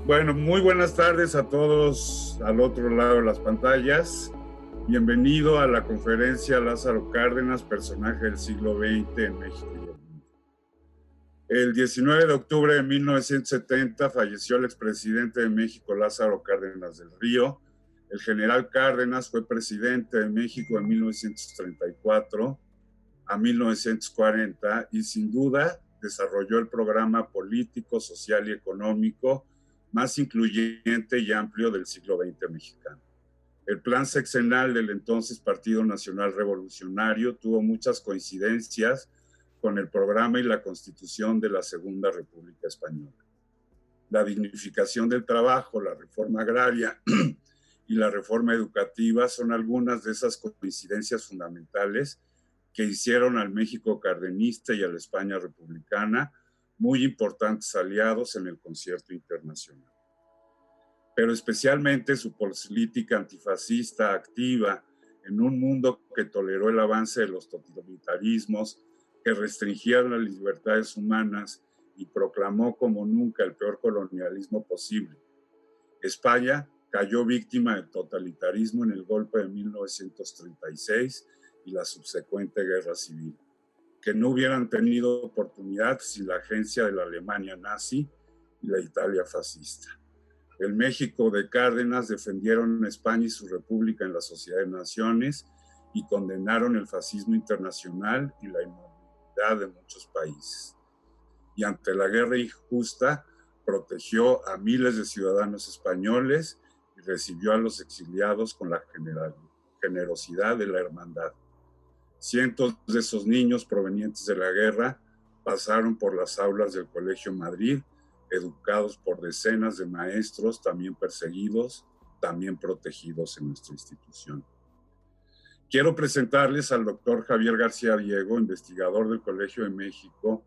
Bueno, muy buenas tardes a todos al otro lado de las pantallas. Bienvenido a la conferencia Lázaro Cárdenas, personaje del siglo XX en México y el mundo. El 19 de octubre de 1970 falleció el expresidente de México, Lázaro Cárdenas del Río. El general Cárdenas fue presidente de México de 1934 a 1940 y sin duda desarrolló el programa político, social y económico más incluyente y amplio del siglo XX mexicano. El plan sexenal del entonces Partido Nacional Revolucionario tuvo muchas coincidencias con el programa y la constitución de la Segunda República Española. La dignificación del trabajo, la reforma agraria y la reforma educativa son algunas de esas coincidencias fundamentales que hicieron al México cardenista y a la España republicana muy importantes aliados en el concierto internacional. Pero especialmente su política antifascista activa en un mundo que toleró el avance de los totalitarismos, que restringían las libertades humanas y proclamó como nunca el peor colonialismo posible. España cayó víctima del totalitarismo en el golpe de 1936 y la subsecuente guerra civil, que no hubieran tenido oportunidad sin la agencia de la Alemania nazi y la Italia fascista. El México de Cárdenas defendieron a España y su república en la Sociedad de Naciones y condenaron el fascismo internacional y la inmovilidad de muchos países. Y ante la guerra injusta, protegió a miles de ciudadanos españoles y recibió a los exiliados con la generosidad de la hermandad. Cientos de esos niños provenientes de la guerra pasaron por las aulas del Colegio Madrid, educados por decenas de maestros, también perseguidos, también protegidos en nuestra institución. Quiero presentarles al doctor Javier García Diego, investigador del Colegio de México,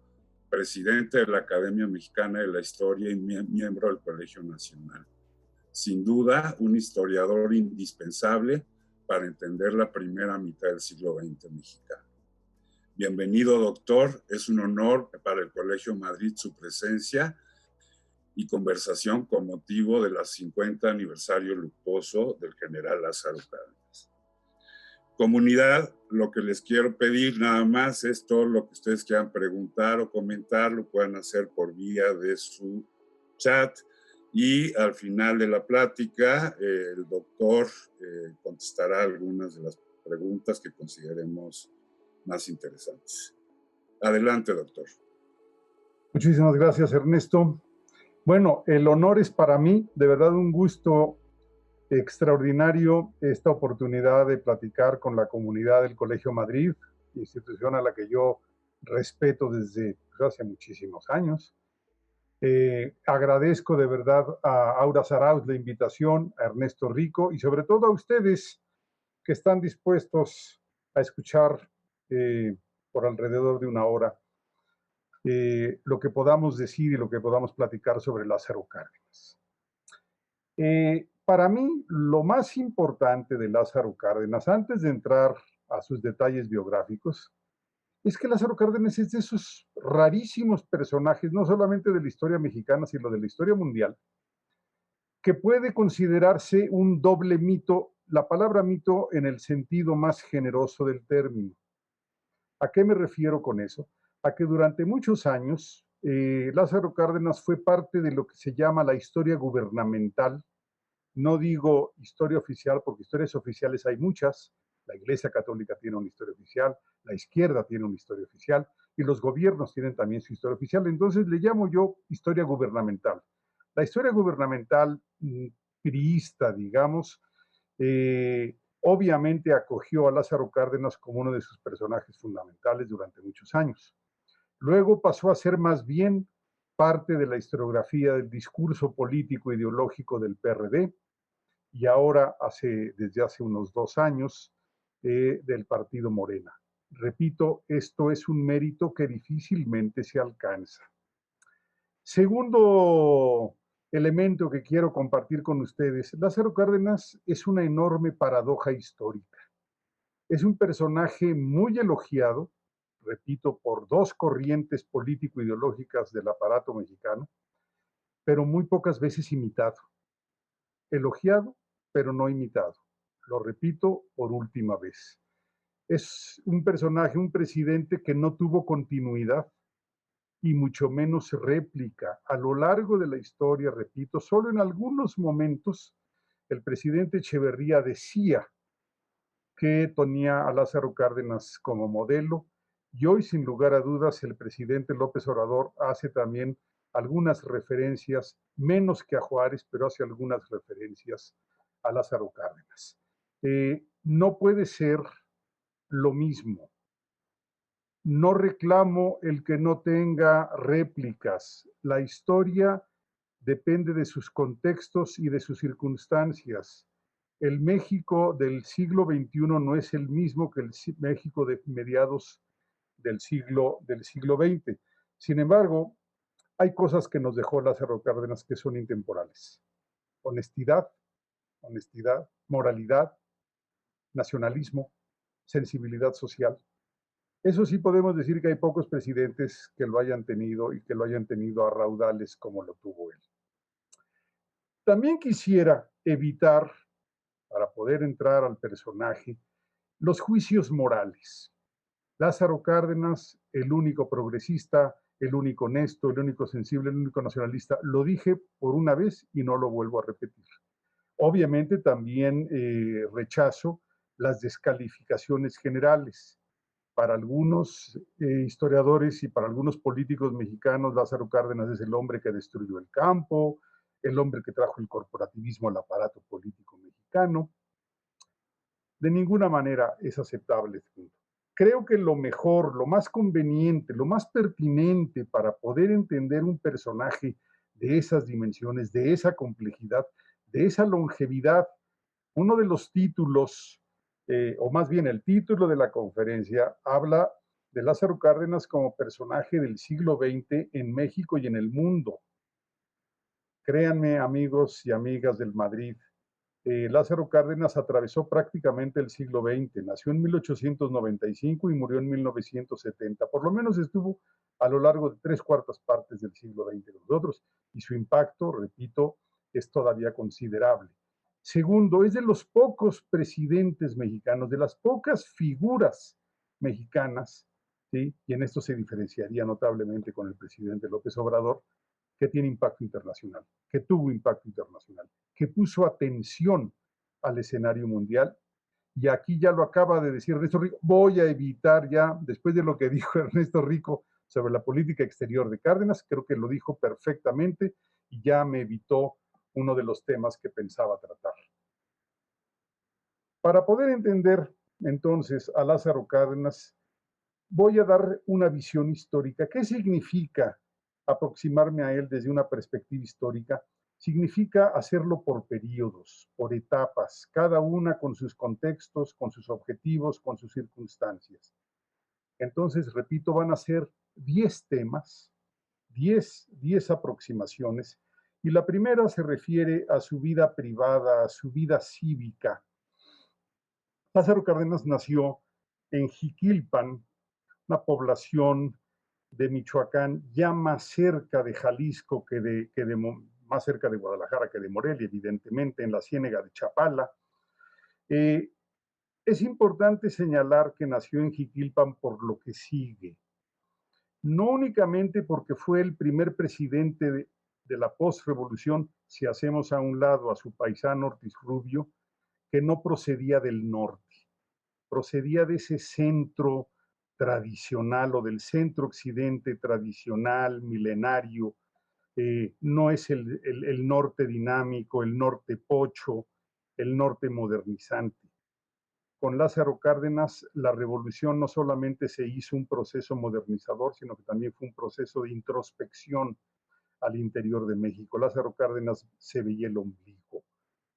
presidente de la Academia Mexicana de la Historia y miembro del Colegio Nacional. Sin duda, un historiador indispensable para entender la primera mitad del siglo XX mexicano. Bienvenido, doctor. Es un honor para el Colegio Madrid su presencia y conversación con motivo del 50 aniversario luctuoso del general Lázaro Cárdenas. Comunidad, lo que les quiero pedir nada más es todo lo que ustedes quieran preguntar o comentar, lo puedan hacer por vía de su chat y al final de la plática el doctor contestará algunas de las preguntas que consideremos más interesantes. Adelante, doctor. Muchísimas gracias, Ernesto. Bueno, el honor es para mí, de verdad un gusto extraordinario esta oportunidad de platicar con la comunidad del Colegio Madrid, institución a la que yo respeto desde hace muchísimos años. Agradezco de verdad a Aura Sarauz la invitación, a Ernesto Rico y sobre todo a ustedes que están dispuestos a escuchar por alrededor de una hora lo que podamos decir y lo que podamos platicar sobre Lázaro Cárdenas. Para mí, lo más importante de Lázaro Cárdenas, antes de entrar a sus detalles biográficos, es que Lázaro Cárdenas es de esos rarísimos personajes, no solamente de la historia mexicana, sino de la historia mundial, que puede considerarse un doble mito, la palabra mito en el sentido más generoso del término. ¿A qué me refiero con eso? A que durante muchos años Lázaro Cárdenas fue parte de lo que se llama la historia gubernamental. No digo historia oficial, porque historias oficiales hay muchas. La Iglesia Católica tiene una historia oficial, la izquierda tiene una historia oficial y los gobiernos tienen también su historia oficial. Entonces le llamo yo historia gubernamental. La historia gubernamental priista, digamos, obviamente acogió a Lázaro Cárdenas como uno de sus personajes fundamentales durante muchos años. Luego pasó a ser más bien parte de la historiografía del discurso político ideológico del PRD y ahora desde hace unos 2 años del partido Morena. Repito, esto es un mérito que difícilmente se alcanza. Segundo elemento que quiero compartir con ustedes, Lázaro Cárdenas es una enorme paradoja histórica. Es un personaje muy elogiado, repito, por 2 corrientes político-ideológicas del aparato mexicano, pero muy pocas veces imitado. Elogiado, pero no imitado. Lo repito por última vez. Es un personaje, un presidente que no tuvo continuidad y mucho menos réplica. A lo largo de la historia, repito, solo en algunos momentos el presidente Echeverría decía que tenía a Lázaro Cárdenas como modelo y hoy, sin lugar a dudas, el presidente López Obrador hace también algunas referencias, menos que a Juárez, pero hace algunas referencias a Lázaro Cárdenas. No puede ser lo mismo. No reclamo el que no tenga réplicas. La historia depende de sus contextos y de sus circunstancias. El México del siglo XXI no es el mismo que el México de mediados del siglo XX. Sin embargo, hay cosas que nos dejó Lázaro Cárdenas que son intemporales. Honestidad, honestidad, moralidad, nacionalismo, sensibilidad social. Eso sí podemos decir que hay pocos presidentes que lo hayan tenido y que lo hayan tenido a raudales como lo tuvo él. También quisiera evitar, para poder entrar al personaje, los juicios morales. Lázaro Cárdenas, el único progresista, el único honesto, el único sensible, el único nacionalista, lo dije por una vez y no lo vuelvo a repetir. Obviamente también rechazo las descalificaciones generales. Para algunos historiadores y para algunos políticos mexicanos, Lázaro Cárdenas es el hombre que destruyó el campo, el hombre que trajo el corporativismo al aparato político mexicano. De ninguna manera es aceptable este punto. Creo que lo mejor, lo más conveniente, lo más pertinente para poder entender un personaje de esas dimensiones, de esa complejidad, de esa longevidad, uno de los títulos, o más bien el título de la conferencia, habla de Lázaro Cárdenas como personaje del siglo XX en México y en el mundo. Créanme, amigos y amigas del Madrid, Lázaro Cárdenas atravesó prácticamente el siglo XX, nació en 1895 y murió en 1970, por lo menos estuvo a lo largo de 3/4 del siglo XX con nosotros, y su impacto, repito, es todavía considerable. Segundo, es de los pocos presidentes mexicanos, de las pocas figuras mexicanas, ¿sí? Y en esto se diferenciaría notablemente con el presidente López Obrador, que tiene impacto internacional, que tuvo impacto internacional, que puso atención al escenario mundial. Y aquí ya lo acaba de decir Ernesto Rico. Voy a evitar ya, después de lo que dijo Ernesto Rico sobre la política exterior de Cárdenas, creo que lo dijo perfectamente y ya me evitó uno de los temas que pensaba tratar. Para poder entender entonces a Lázaro Cárdenas, voy a dar una visión histórica. ¿Qué significa aproximarme a él desde una perspectiva histórica? Significa hacerlo por periodos, por etapas, cada una con sus contextos, con sus objetivos, con sus circunstancias. Entonces, repito, van a ser 10 temas, 10 aproximaciones, y la primera se refiere a su vida privada, a su vida cívica. Lázaro Cárdenas nació en Jiquilpan, una población de Michoacán, ya más cerca de Jalisco más cerca de Guadalajara que de Morelia, evidentemente, en la Ciénega de Chapala. Es importante señalar que nació en Jiquilpan por lo que sigue. No únicamente porque fue el primer presidente de la postrevolución, si hacemos a un lado a su paisano Ortiz Rubio, que no procedía del norte, procedía de ese centro tradicional o del centro occidente tradicional, milenario. No es el norte dinámico, el norte pocho, el norte modernizante. Con Lázaro Cárdenas, la revolución no solamente se hizo un proceso modernizador, sino que también fue un proceso de introspección al interior de México. Lázaro Cárdenas se veía el ombligo.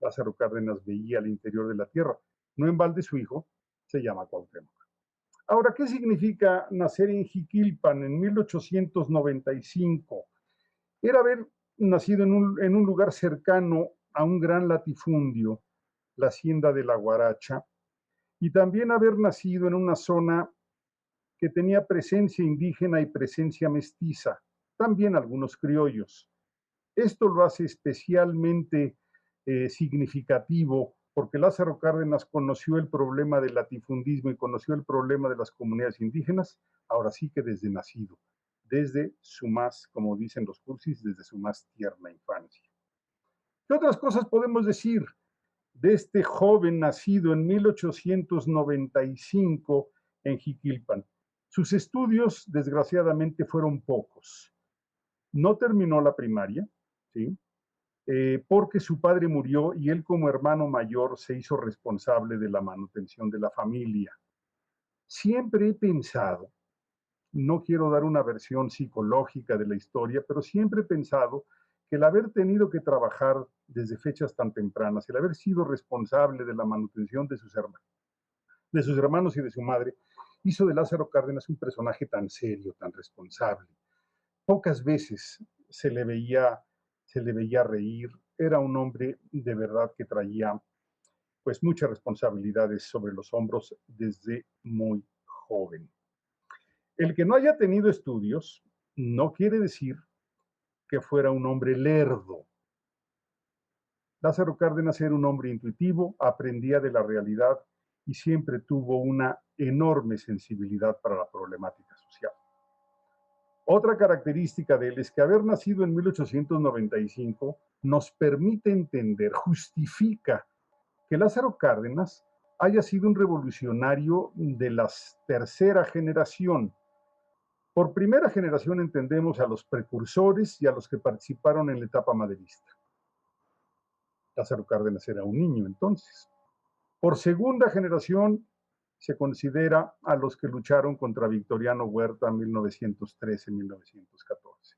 Lázaro Cárdenas veía al interior de la tierra. No en balde su hijo se llama Cuauhtémoc. Ahora, ¿qué significa nacer en Jiquilpan en 1895? Era haber nacido en un lugar cercano a un gran latifundio, la hacienda de La Guaracha, y también haber nacido en una zona que tenía presencia indígena y presencia mestiza, también algunos criollos. Esto lo hace especialmente significativo porque Lázaro Cárdenas conoció el problema del latifundismo y conoció el problema de las comunidades indígenas, ahora sí que desde nacido, desde su más, como dicen los cursis, desde su más tierna infancia. ¿Qué otras cosas podemos decir de este joven nacido en 1895 en Jiquilpan? Sus estudios, desgraciadamente, fueron pocos. No terminó la primaria, ¿sí? Porque su padre murió y él como hermano mayor se hizo responsable de la manutención de la familia. Siempre he pensado, no quiero dar una versión psicológica de la historia, pero siempre he pensado que el haber tenido que trabajar desde fechas tan tempranas, el haber sido responsable de la manutención de sus hermanos y de su madre, hizo de Lázaro Cárdenas un personaje tan serio, tan responsable. Pocas veces se le veía reír. Era un hombre de verdad que traía pues muchas responsabilidades sobre los hombros desde muy joven. El que no haya tenido estudios no quiere decir que fuera un hombre lerdo. Lázaro Cárdenas era un hombre intuitivo, aprendía de la realidad y siempre tuvo una enorme sensibilidad para la problemática social. Otra característica de él es que haber nacido en 1895 nos permite entender, justifica que Lázaro Cárdenas haya sido un revolucionario de la tercera generación. Por primera generación entendemos a los precursores y a los que participaron en la etapa maderista. Lázaro Cárdenas era un niño entonces. Por segunda generación se considera a los que lucharon contra Victoriano Huerta en 1913-1914.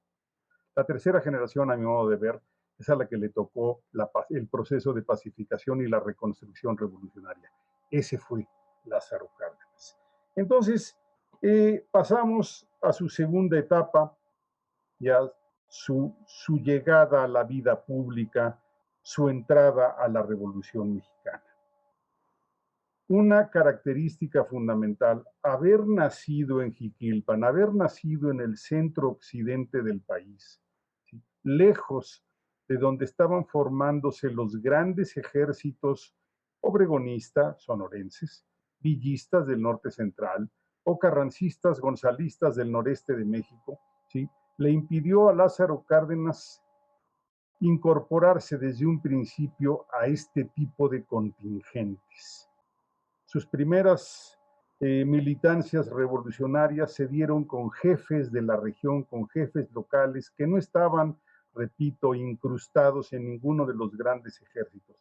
La tercera generación, a mi modo de ver, es a la que le tocó el proceso de pacificación y la reconstrucción revolucionaria. Ese fue Lázaro Cárdenas. Entonces, pasamos a su segunda etapa, ya su llegada a la vida pública, su entrada a la Revolución Mexicana. Una característica fundamental, haber nacido en Jiquilpan, haber nacido en el centro occidente del país, ¿sí? Lejos de donde estaban formándose los grandes ejércitos obregonistas sonorenses, villistas del norte central o carrancistas gonzalistas del noreste de México, ¿sí? Le impidió a Lázaro Cárdenas incorporarse desde un principio a este tipo de contingentes. Sus primeras militancias revolucionarias se dieron con jefes de la región, con jefes locales que no estaban, repito, incrustados en ninguno de los grandes ejércitos.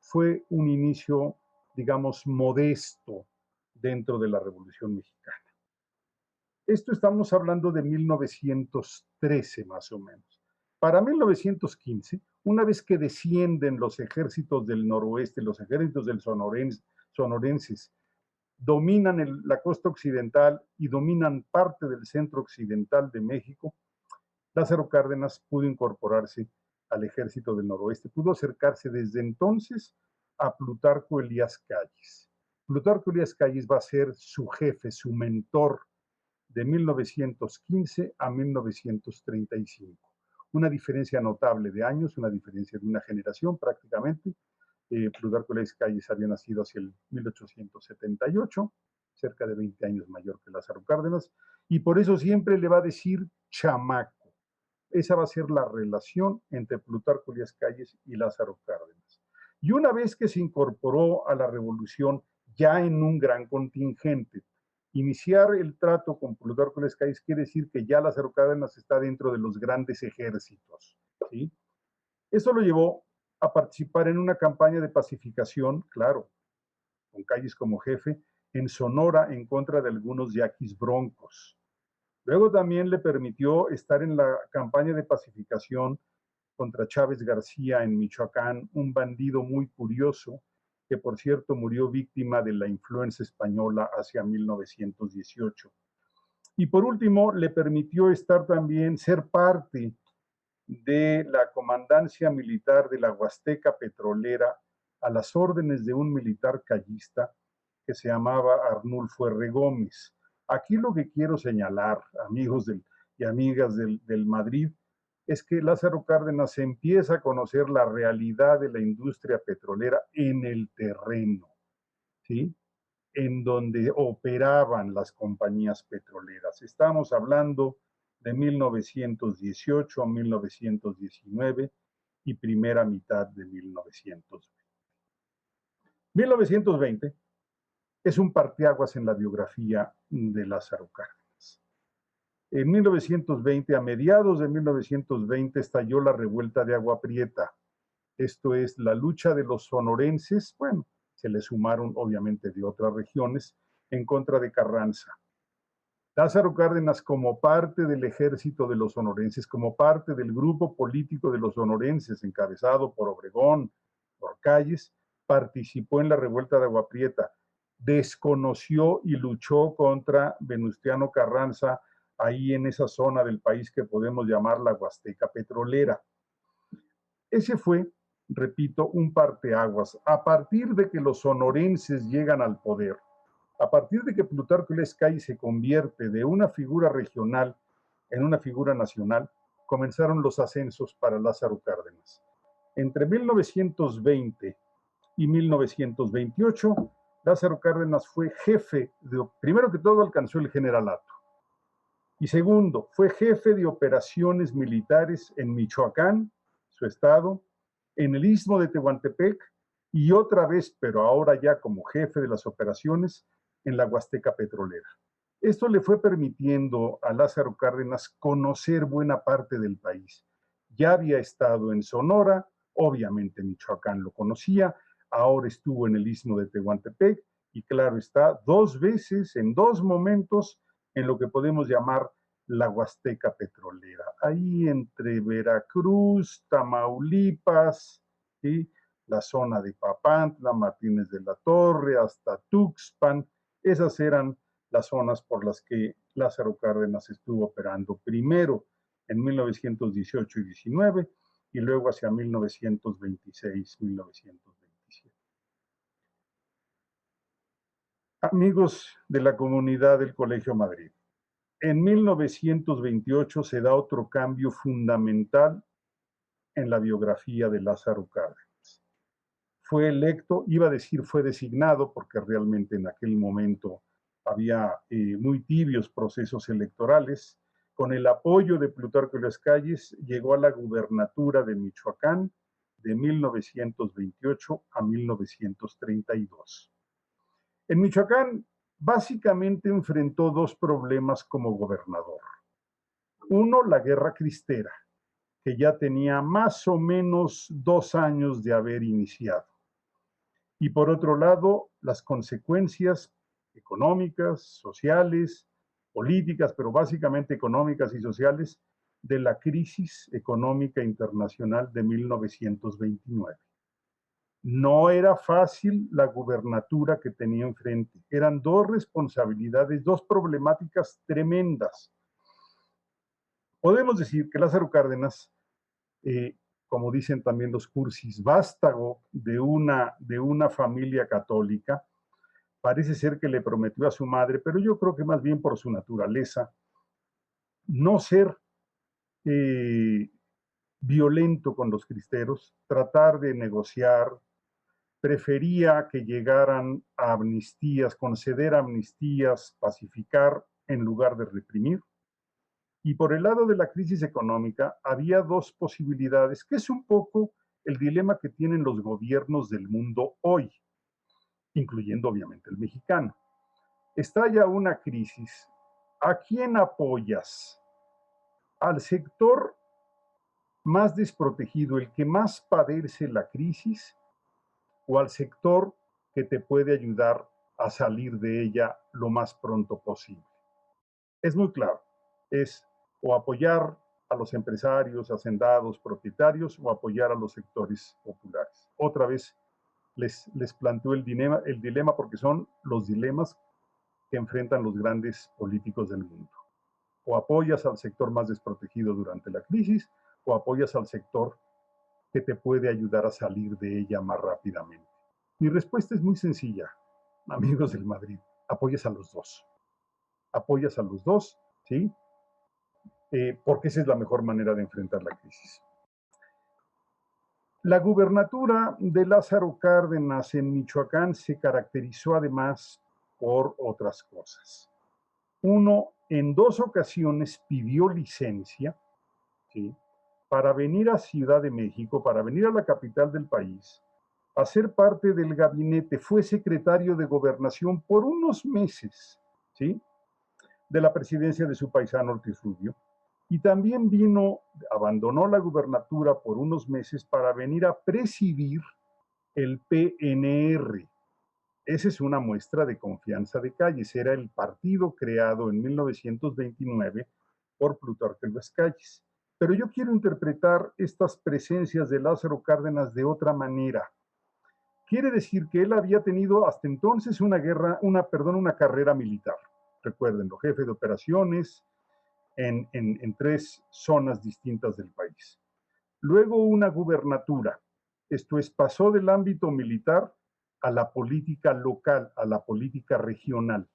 Fue un inicio, digamos, modesto dentro de la Revolución Mexicana. Esto estamos hablando de 1913 más o menos. Para 1915, una vez que descienden los ejércitos del noroeste, los ejércitos del sonorenses, dominan la costa occidental y dominan parte del centro occidental de México, Lázaro Cárdenas pudo incorporarse al ejército del noroeste, pudo acercarse desde entonces a Plutarco Elías Calles. Plutarco Elías Calles va a ser su jefe, su mentor de 1915 a 1935. Una diferencia notable de años, una diferencia de una generación prácticamente. Plutarco Elías Calles había nacido hacia el 1878, cerca de 20 años mayor que Lázaro Cárdenas, y por eso siempre le va a decir chamaco. Esa va a ser la relación entre Plutarco Elías Calles y Lázaro Cárdenas. Y una vez que se incorporó a la revolución ya en un gran contingente, iniciar el trato con Plutarco Elías Calles quiere decir que ya Lázaro Cárdenas está dentro de los grandes ejércitos, ¿sí? Eso lo llevó a participar en una campaña de pacificación, claro, con Calles como jefe, en Sonora en contra de algunos yaquis broncos. Luego también le permitió estar en la campaña de pacificación contra Chávez García en Michoacán, un bandido muy curioso que por cierto murió víctima de la influencia española hacia 1918. Y por último, le permitió estar también, ser parte de la comandancia militar de la Huasteca Petrolera a las órdenes de un militar callista que se llamaba Arnulfo R. Gómez. Aquí lo que quiero señalar, amigos y amigas del Madrid, es que Lázaro Cárdenas empieza a conocer la realidad de la industria petrolera en el terreno, ¿sí? En donde operaban las compañías petroleras. Estamos hablando de 1918 a 1919 y primera mitad de 1920. 1920 es un parteaguas en la biografía de Lázaro Cárdenas. En 1920, a mediados de 1920, estalló la revuelta de Agua Prieta. Esto es la lucha de los sonorenses, bueno, se le sumaron obviamente de otras regiones, en contra de Carranza. Lázaro Cárdenas, como parte del ejército de los sonorenses, como parte del grupo político de los sonorenses, encabezado por Obregón, por Calles, participó en la revuelta de Agua Prieta, desconoció y luchó contra Venustiano Carranza, ahí en esa zona del país que podemos llamar la Huasteca Petrolera. Ese fue, repito, un parteaguas. A partir de que los sonorenses llegan al poder, a partir de que Plutarco Elías Calles se convierte de una figura regional en una figura nacional, comenzaron los ascensos para Lázaro Cárdenas. Entre 1920 y 1928, Lázaro Cárdenas fue jefe primero que todo alcanzó el generalato, y segundo, fue jefe de operaciones militares en Michoacán, su estado, en el Istmo de Tehuantepec, y otra vez, pero ahora ya como jefe de las operaciones, en la Huasteca Petrolera. Esto le fue permitiendo a Lázaro Cárdenas conocer buena parte del país. Ya había estado en Sonora, obviamente Michoacán lo conocía, ahora estuvo en el Istmo de Tehuantepec, y claro está, 2 veces, en 2 momentos, en lo que podemos llamar la Huasteca Petrolera, ahí entre Veracruz, Tamaulipas, ¿sí? La zona de Papantla, Martínez de la Torre, hasta Tuxpan. Esas eran las zonas por las que Lázaro Cárdenas estuvo operando primero en 1918 y 19 y luego hacia 1926, 1927. Amigos de la comunidad del Colegio Madrid, en 1928 se da otro cambio fundamental en la biografía de Lázaro Cárdenas. Fue electo, iba a decir fue designado, porque realmente en aquel momento había muy tibios procesos electorales. Con el apoyo de Plutarco Elías Calles, llegó a la gubernatura de Michoacán de 1928 a 1932. En Michoacán, básicamente enfrentó 2 problemas como gobernador. Uno, la guerra cristera, que ya tenía más o menos 2 años de haber iniciado. Y por otro lado, las consecuencias económicas, sociales, políticas, pero básicamente económicas y sociales, de la crisis económica internacional de 1929. No era fácil la gubernatura que tenía enfrente. Eran 2 responsabilidades, 2 problemáticas tremendas. Podemos decir que Lázaro Cárdenas, como dicen también los cursis, vástago de una familia católica, parece ser que le prometió a su madre, pero yo creo que más bien por su naturaleza, no ser violento con los cristeros, tratar de negociar, prefería que llegaran a amnistías, conceder amnistías, pacificar en lugar de reprimir. Y por el lado de la crisis económica, había 2 posibilidades, que es un poco el dilema que tienen los gobiernos del mundo hoy, incluyendo obviamente el mexicano. Estalla una crisis. ¿A quién apoyas? ¿Al sector más desprotegido, el que más padece la crisis, o al sector que te puede ayudar a salir de ella lo más pronto posible? Es muy claro, es o apoyar a los empresarios, hacendados, propietarios, o apoyar a los sectores populares. Otra vez les planteo el dilema porque son los dilemas que enfrentan los grandes políticos del mundo. O apoyas al sector más desprotegido durante la crisis, o apoyas al sector que te puede ayudar a salir de ella más rápidamente. Mi respuesta es muy sencilla, amigos del Madrid, apoyas a los 2. Apoyas a los 2, ¿sí? porque esa es la mejor manera de enfrentar la crisis. La gubernatura de Lázaro Cárdenas en Michoacán se caracterizó además por otras cosas. Uno, en 2 ocasiones pidió licencia, ¿sí?, para venir a Ciudad de México, para venir a la capital del país, a ser parte del gabinete. Fue secretario de Gobernación por unos meses, ¿sí?, de la presidencia de su paisano Ortiz Rubio. Y también abandonó la gubernatura por unos meses para venir a presidir el PNR. Esa es una muestra de confianza de Calles. Era el partido creado en 1929 por Plutarco Elías Calles. Pero yo quiero interpretar estas presencias de Lázaro Cárdenas de otra manera. Quiere decir que él había tenido hasta entonces una carrera militar. Recuérdenlo, jefe de operaciones en 3 zonas distintas del país. Luego una gubernatura. Esto es, pasó del ámbito militar a la política local, a la política regional.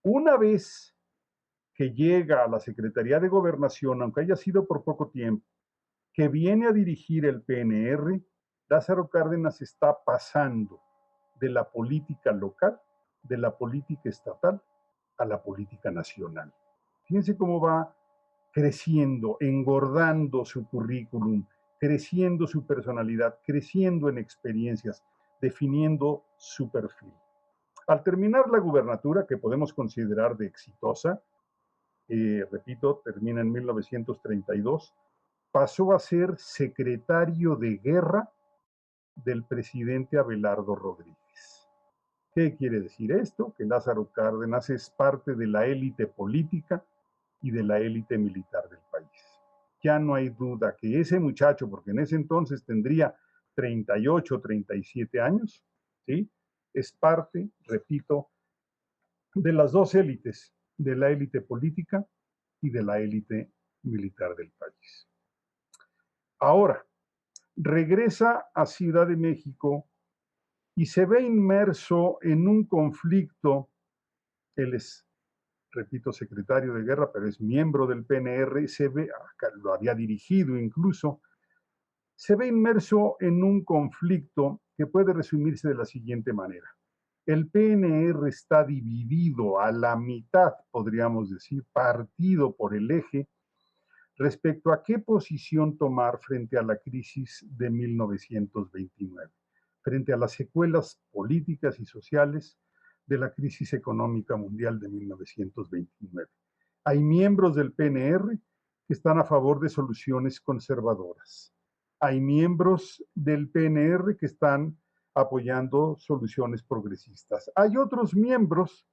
Una vez que llega a la Secretaría de Gobernación, aunque haya sido por poco tiempo, que viene a dirigir el PNR, Lázaro Cárdenas está pasando de la política local, de la política estatal, a la política nacional. Fíjense cómo va creciendo, engordando su currículum, creciendo su personalidad, creciendo en experiencias, definiendo su perfil. Al terminar la gubernatura, que podemos considerar de exitosa, repito, termina en 1932, pasó a ser secretario de guerra del presidente Abelardo Rodríguez. ¿Qué quiere decir esto? Que Lázaro Cárdenas es parte de la élite política y de la élite militar del país. Ya no hay duda que ese muchacho, porque en ese entonces tendría 38, 37 años, ¿sí?, es parte, repito, de las 2 élites, de la élite política y de la élite militar del país. Ahora, regresa a Ciudad de México y se ve inmerso en un conflicto. Él es, repito, secretario de guerra, pero es miembro del PNR, lo había dirigido incluso, se ve inmerso en un conflicto que puede resumirse de la siguiente manera. El PNR está dividido a la mitad, podríamos decir, partido por el eje, respecto a qué posición tomar frente a la crisis de 1929, frente a las secuelas políticas y sociales de la crisis económica mundial de 1929. Hay miembros del PNR que están a favor de soluciones conservadoras. Hay miembros del PNR que están apoyando soluciones progresistas. Hay otros miembros,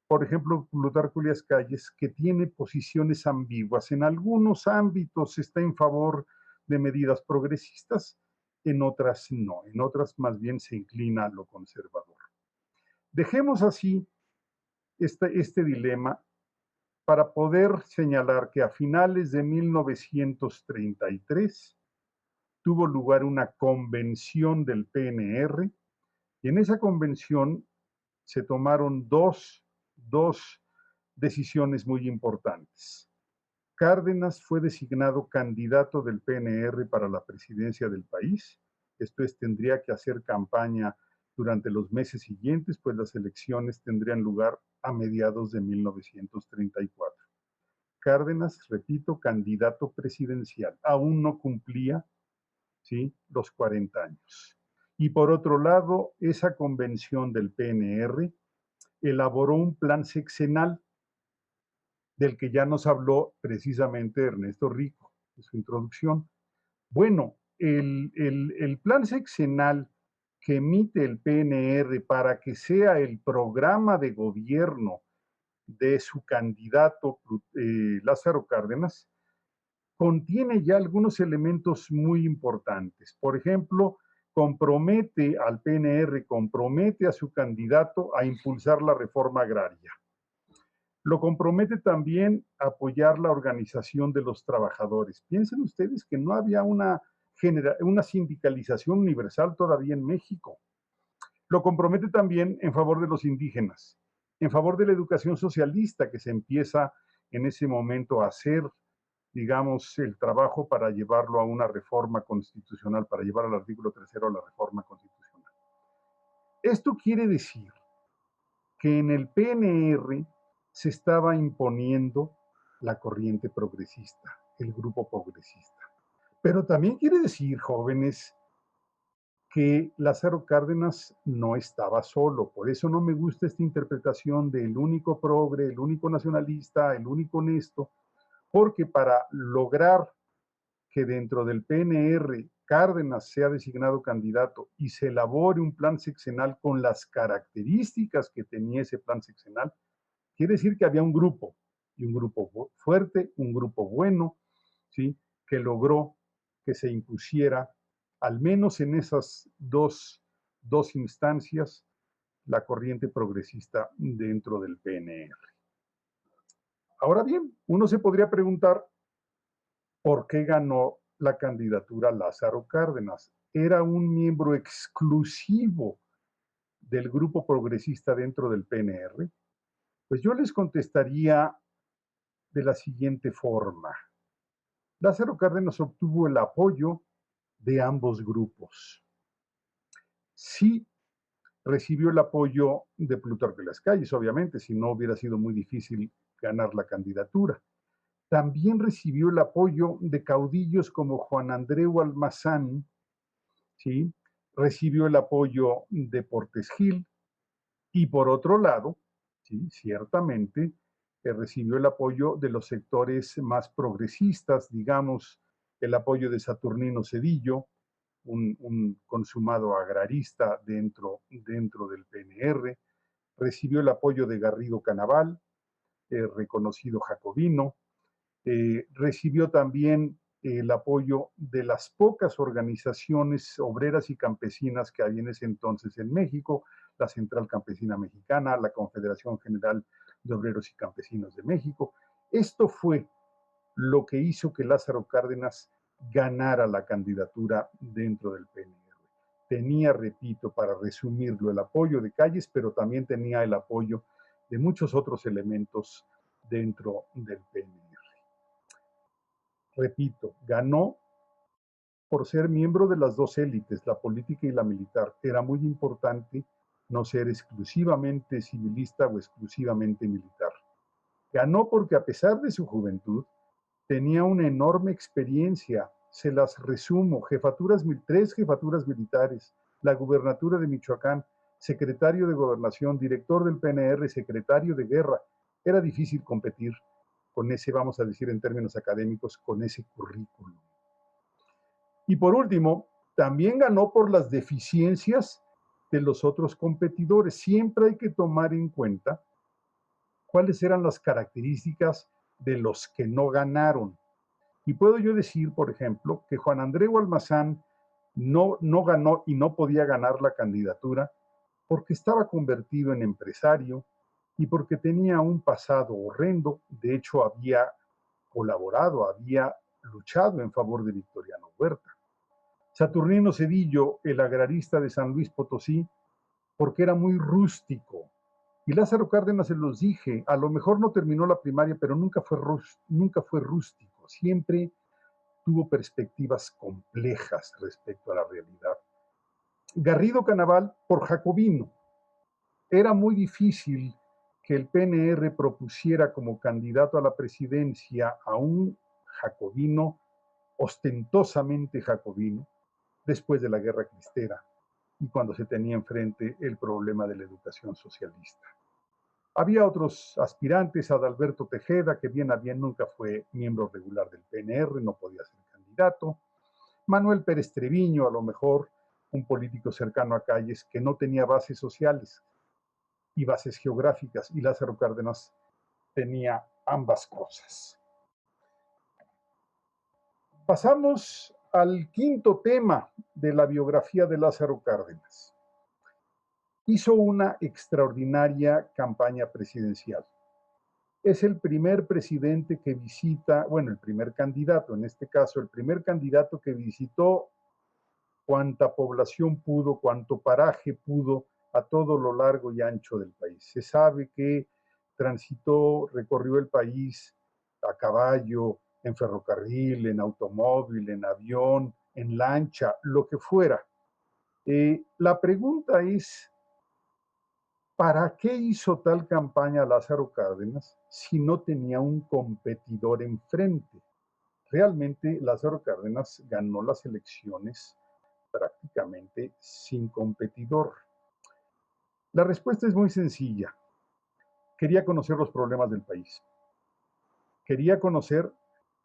por ejemplo, Plutarco Elías Calles, que tiene posiciones ambiguas. En algunos ámbitos está en favor de medidas progresistas, en otras no, en otras más bien se inclina a lo conservador. Dejemos así este dilema para poder señalar que a finales de 1933 tuvo lugar una convención del PNR y en esa convención se tomaron dos decisiones muy importantes. Cárdenas fue designado candidato del PNR para la presidencia del país. Esto es, tendría que hacer campaña durante los meses siguientes, pues las elecciones tendrían lugar a mediados de 1934. Cárdenas, repito, candidato presidencial, aún no cumplía, ¿sí?, los 40 años. Y por otro lado, esa convención del PNR elaboró un plan sexenal del que ya nos habló precisamente Ernesto Rico en su introducción. Bueno, el plan sexenal que emite el PNR para que sea el programa de gobierno de su candidato Lázaro Cárdenas contiene ya algunos elementos muy importantes. Por ejemplo, compromete al PNR, compromete a su candidato a impulsar la reforma agraria. Lo compromete también a apoyar la organización de los trabajadores. Piensen ustedes que no había una sindicalización universal todavía en México. Lo compromete también en favor de los indígenas, en favor de la educación socialista que se empieza en ese momento hacer, digamos, el trabajo para llevarlo a una reforma constitucional, para llevar al artículo 3 a la reforma constitucional. Esto quiere decir que en el PNR se estaba imponiendo la corriente progresista, el grupo progresista. Pero también quiere decir, jóvenes, que Lázaro Cárdenas no estaba solo. Por eso no me gusta esta interpretación del único progre, el único nacionalista, el único honesto, porque para lograr que dentro del PNR Cárdenas sea designado candidato y se elabore un plan sexenal con las características que tenía ese plan sexenal, quiere decir que había un grupo, y un grupo fuerte, un grupo bueno, ¿sí?, que logró que se impusiera, al menos en esas dos instancias, la corriente progresista dentro del PNR. Ahora bien, uno se podría preguntar por qué ganó la candidatura Lázaro Cárdenas. ¿Era un miembro exclusivo del grupo progresista dentro del PNR? Pues yo les contestaría de la siguiente forma. Lázaro Cárdenas obtuvo el apoyo de ambos grupos. Sí recibió el apoyo de Plutarco Elías Calles, obviamente, si no hubiera sido muy difícil ganar la candidatura. También recibió el apoyo de caudillos como Juan Andreu Almazán, ¿sí? Recibió el apoyo de Portes Gil y por otro lado, ¿sí?, ciertamente, recibió el apoyo de los sectores más progresistas, digamos, el apoyo de Saturnino Cedillo, un consumado agrarista dentro del PNR, recibió el apoyo de Garrido Canaval, reconocido jacobino, recibió también el apoyo de las pocas organizaciones obreras y campesinas que había en ese entonces en México, la Central Campesina Mexicana, la Confederación General de Obreros y Campesinos de México. Esto fue lo que hizo que Lázaro Cárdenas ganara la candidatura dentro del PNR. Tenía, repito, para resumirlo, el apoyo de Calles, pero también tenía el apoyo de muchos otros elementos dentro del PNR. Repito, ganó por ser miembro de las dos élites, la política y la militar. Era muy importante no ser exclusivamente civilista o exclusivamente militar. Ganó porque a pesar de su juventud, tenía una enorme experiencia. Se las resumo: tres jefaturas militares, la gubernatura de Michoacán, secretario de Gobernación, director del PNR, secretario de Guerra. Era difícil competir con ese, vamos a decir en términos académicos, con ese currículum. Y por último, también ganó por las deficiencias de los otros competidores. Siempre hay que tomar en cuenta cuáles eran las características de los que no ganaron. Y puedo yo decir, por ejemplo, que Juan Andreu Almazán no ganó y no podía ganar la candidatura porque estaba convertido en empresario y porque tenía un pasado horrendo. De hecho, había colaborado, había luchado en favor de Victoriano Huerta. Saturnino Cedillo, el agrarista de San Luis Potosí, porque era muy rústico. Y Lázaro Cárdenas, se los dije, a lo mejor no terminó la primaria, pero nunca fue rústico. Siempre tuvo perspectivas complejas respecto a la realidad. Garrido Canaval, por jacobino. Era muy difícil que el PNR propusiera como candidato a la presidencia a un jacobino, ostentosamente jacobino, después de la Guerra Cristera y cuando se tenía enfrente el problema de la educación socialista. Había otros aspirantes: Adalberto Tejeda, que bien a bien nunca fue miembro regular del PNR, no podía ser candidato. Manuel Pérez Treviño, a lo mejor un político cercano a Calles que no tenía bases sociales y bases geográficas, y Lázaro Cárdenas tenía ambas cosas. Pasamos al quinto tema de la biografía de Lázaro Cárdenas. Hizo una extraordinaria campaña presidencial. Es el primer presidente que visita, bueno, el primer candidato, en este caso, el primer candidato que visitó cuanta población pudo, cuanto paraje pudo, a todo lo largo y ancho del país. Se sabe que recorrió el país a caballo, en ferrocarril, en automóvil, en avión, en lancha, lo que fuera. La pregunta es, ¿para qué hizo tal campaña Lázaro Cárdenas si no tenía un competidor enfrente? Realmente Lázaro Cárdenas ganó las elecciones prácticamente sin competidor. La respuesta es muy sencilla. Quería conocer los problemas del país. Quería conocer,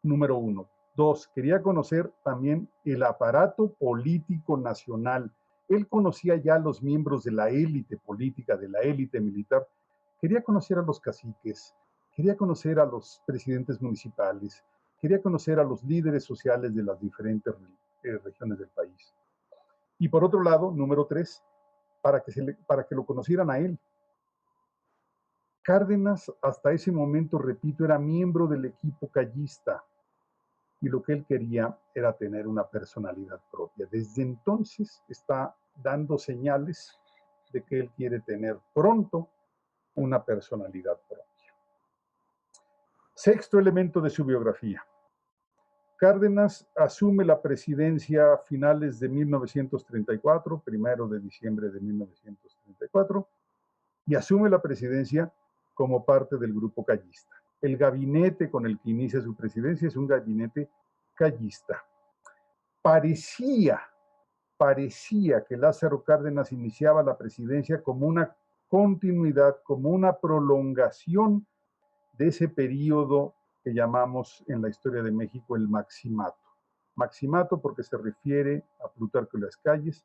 número uno. Dos, quería conocer también el aparato político nacional. Él conocía ya a los miembros de la élite política, de la élite militar. Quería conocer a los caciques, quería conocer a los presidentes municipales, quería conocer a los líderes sociales de las diferentes regiones del país. Y por otro lado, número tres, para que lo conocieran a él. Cárdenas, hasta ese momento, repito, era miembro del equipo callista y lo que él quería era tener una personalidad propia. Desde entonces está dando señales de que él quiere tener pronto una personalidad propia. Sexto elemento de su biografía. Cárdenas asume la presidencia a finales de 1934, 1 de diciembre de 1934, y asume la presidencia como parte del grupo callista. El gabinete con el que inicia su presidencia es un gabinete callista. Parecía que Lázaro Cárdenas iniciaba la presidencia como una continuidad, como una prolongación de ese periodo que llamamos en la historia de México el Maximato. Maximato porque se refiere a Plutarco Elías Calles,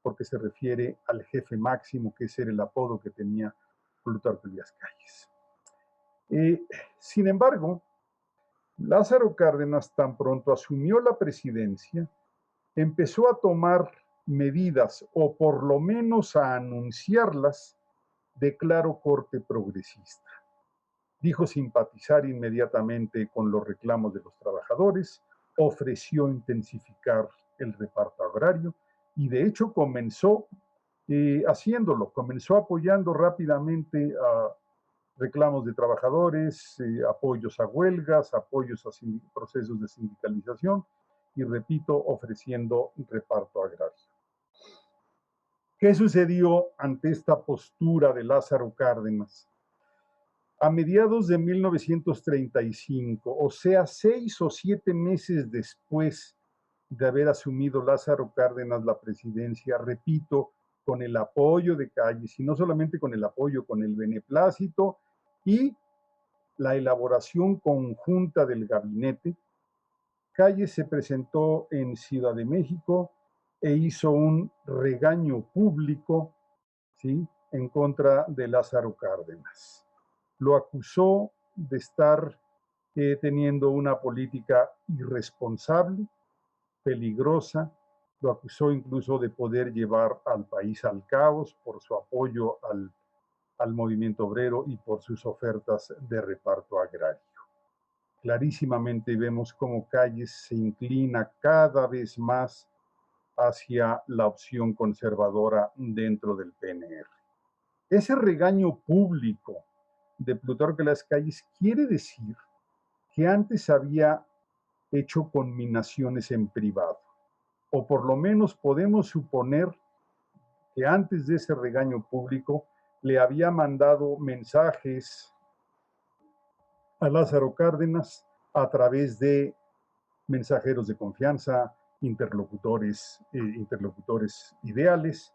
porque se refiere al jefe máximo, que ese era el apodo que tenía Plutarco Elías Calles. Sin embargo, Lázaro Cárdenas, tan pronto asumió la presidencia, empezó a tomar medidas, o por lo menos a anunciarlas, de claro corte progresista. Dijo simpatizar inmediatamente con los reclamos de los trabajadores, ofreció intensificar el reparto agrario y de hecho comenzó haciéndolo, comenzó apoyando rápidamente a reclamos de trabajadores, apoyos a huelgas, apoyos a procesos de sindicalización y, repito, ofreciendo reparto agrario. ¿Qué sucedió ante esta postura de Lázaro Cárdenas? A mediados de 1935, o sea, 6 o 7 meses después de haber asumido Lázaro Cárdenas la presidencia, repito, con el apoyo de Calles, y no solamente con el apoyo, con el beneplácito y la elaboración conjunta del gabinete, Calles se presentó en Ciudad de México e hizo un regaño público, ¿sí?, en contra de Lázaro Cárdenas. Lo acusó de estar teniendo una política irresponsable, peligrosa, lo acusó incluso de poder llevar al país al caos por su apoyo al movimiento obrero y por sus ofertas de reparto agrario. Clarísimamente vemos cómo Calles se inclina cada vez más hacia la opción conservadora dentro del PNR. Ese regaño público de Plutarco Elías Calles quiere decir que antes había hecho conminaciones en privado, o por lo menos podemos suponer que antes de ese regaño público le había mandado mensajes a Lázaro Cárdenas a través de mensajeros de confianza, interlocutores ideales,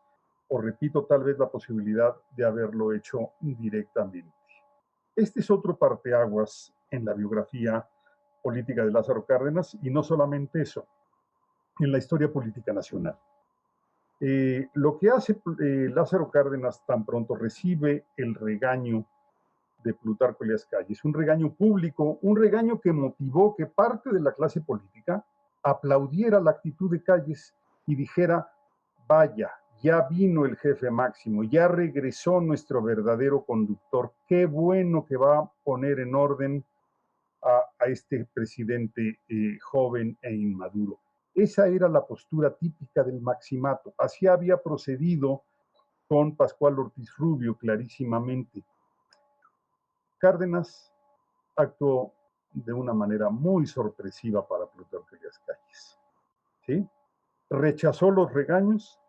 o repito, tal vez la posibilidad de haberlo hecho directamente. Este es otro parteaguas en la biografía política de Lázaro Cárdenas, y no solamente eso, en la historia política nacional. Lo que hace Lázaro Cárdenas tan pronto recibe el regaño de Plutarco Elías Calles, un regaño público, un regaño que motivó que parte de la clase política aplaudiera la actitud de Calles y dijera: vaya, ya vino el jefe máximo, ya regresó nuestro verdadero conductor, qué bueno que va a poner en orden a este presidente joven e inmaduro. Esa era la postura típica del maximato. Así había procedido con Pascual Ortiz Rubio clarísimamente. Cárdenas actuó de una manera muy sorpresiva para Plutarco Elías Calles. ¿Sí? Rechazó los regaños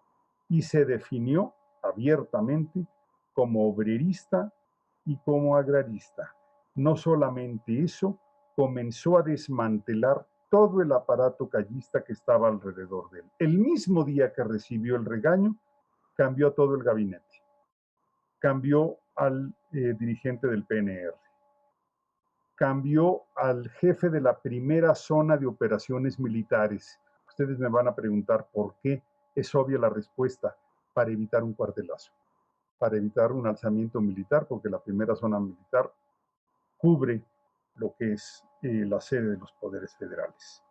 y se definió abiertamente como obrerista y como agrarista. No solamente eso, comenzó a desmantelar todo el aparato callista que estaba alrededor de él. El mismo día que recibió el regaño, cambió todo el gabinete. Cambió al dirigente del PNR. Cambió al jefe de la primera zona de operaciones militares. Ustedes me van a preguntar por qué. Es obvia la respuesta: para evitar un cuartelazo, para evitar un alzamiento militar, porque la primera zona militar cubre lo que es la sede de los poderes federales.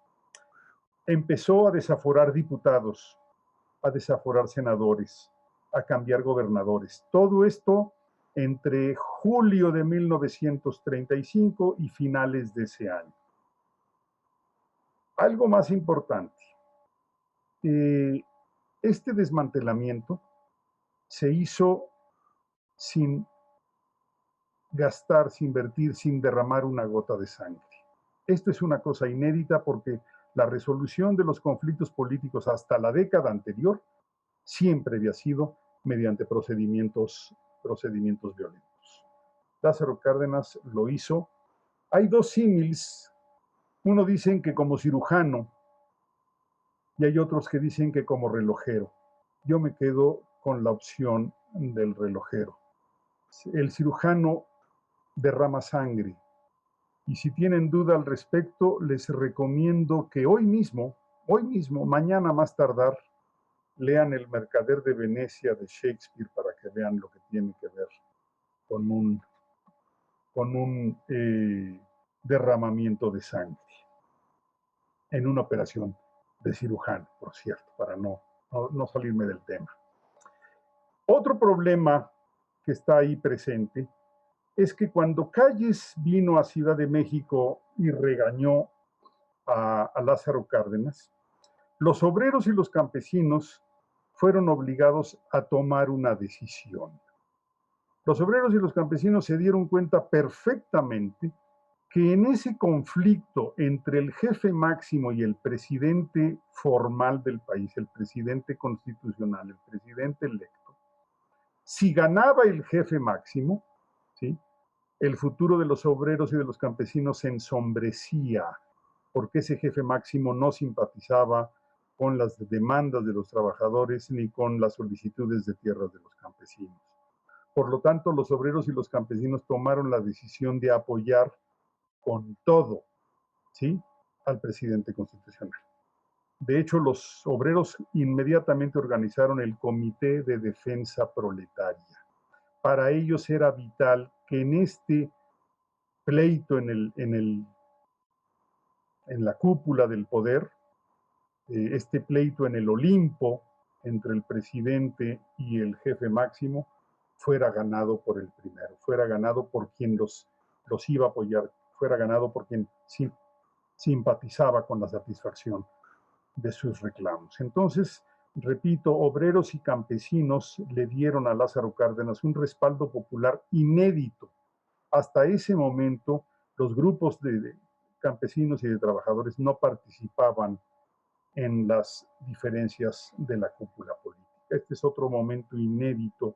Empezó a desaforar diputados, a desaforar senadores, a cambiar gobernadores. Todo esto entre julio de 1935 y finales de ese año. Algo más importante, este desmantelamiento se hizo sin gastar, sin invertir, sin derramar una gota de sangre. Esto es una cosa inédita porque la resolución de los conflictos políticos hasta la década anterior siempre había sido mediante procedimientos violentos. Lázaro Cárdenas lo hizo. Hay dos símiles. Uno dicen que como cirujano y hay otros que dicen que como relojero. Yo me quedo con la opción del relojero. El cirujano derrama sangre. Y si tienen duda al respecto, les recomiendo que hoy mismo, mañana más tardar, lean El Mercader de Venecia de Shakespeare para que vean lo que tiene que ver con un derramamiento de sangre en una operación de cirujano, por cierto, para no salirme del tema. Otro problema que está ahí presente es que cuando Calles vino a Ciudad de México y regañó a Lázaro Cárdenas, los obreros y los campesinos fueron obligados a tomar una decisión. Los obreros y los campesinos se dieron cuenta perfectamente que en ese conflicto entre el jefe máximo y el presidente formal del país, el presidente constitucional, el presidente electo, si ganaba el jefe máximo, ¿sí?, el futuro de los obreros y de los campesinos se ensombrecía, porque ese jefe máximo no simpatizaba con las demandas de los trabajadores ni con las solicitudes de tierras de los campesinos. Por lo tanto, los obreros y los campesinos tomaron la decisión de apoyar con todo, ¿sí?, al presidente constitucional. De hecho, los obreros inmediatamente organizaron el Comité de Defensa Proletaria. Para ellos era vital que en este pleito en la cúpula del poder, este pleito en el Olimpo entre el presidente y el jefe máximo, fuera ganado por el primero, fuera ganado por quien los iba a apoyar, fuera ganado por quien simpatizaba con la satisfacción de sus reclamos. Entonces, repito, obreros y campesinos le dieron a Lázaro Cárdenas un respaldo popular inédito. Hasta ese momento, los grupos de campesinos y de trabajadores no participaban en las diferencias de la cúpula política. Este es otro momento inédito.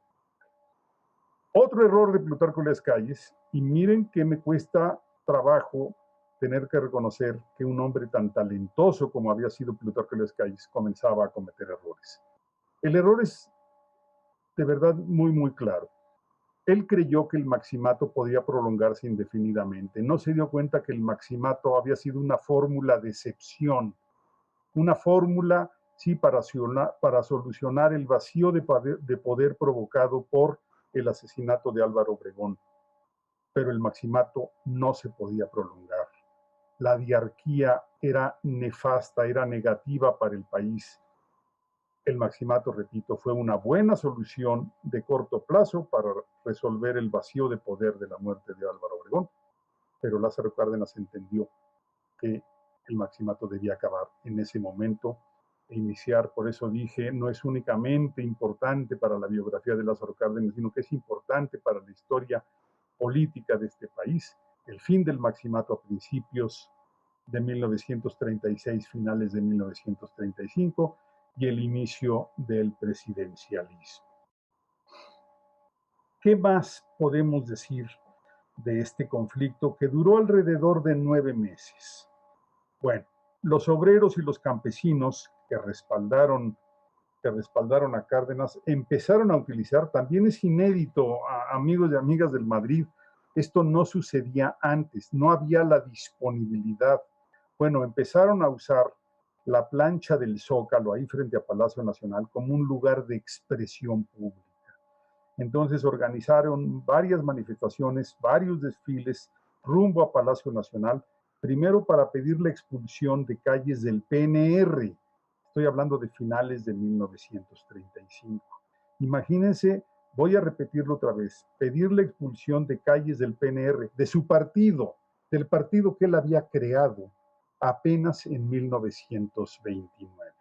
Otro error de Plutarco Elías Calles, y miren que me cuesta trabajo tener que reconocer que un hombre tan talentoso como había sido Plutarco Elías Calles comenzaba a cometer errores. El error es de verdad muy, muy claro. Él creyó que el maximato podía prolongarse indefinidamente. No se dio cuenta que el maximato había sido una fórmula de excepción, una fórmula, sí, para solucionar el vacío de poder provocado por el asesinato de Álvaro Obregón. Pero el maximato no se podía prolongar. La diarquía era nefasta, era negativa para el país. El maximato, repito, fue una buena solución de corto plazo para resolver el vacío de poder de la muerte de Álvaro Obregón, pero Lázaro Cárdenas entendió que el maximato debía acabar en ese momento e iniciar. Por eso dije, no es únicamente importante para la biografía de Lázaro Cárdenas, sino que es importante para la historia política de este país, el fin del maximato a principios de 1936, finales de 1935, y el inicio del presidencialismo. ¿Qué más podemos decir de este conflicto que duró alrededor de 9 meses? Bueno, los obreros y los campesinos que respaldaron a Cárdenas empezaron a utilizar, también es inédito, amigos y amigas del Madrid, esto no sucedía antes, no había la disponibilidad. Bueno, empezaron a usar la plancha del Zócalo ahí frente a Palacio Nacional como un lugar de expresión pública. Entonces organizaron varias manifestaciones, varios desfiles rumbo a Palacio Nacional, primero para pedir la expulsión de calles del PNR. Estoy hablando de finales de 1935. Imagínense, voy a repetirlo otra vez, pedir la expulsión de calles del PNR, de su partido, del partido que él había creado apenas en 1929.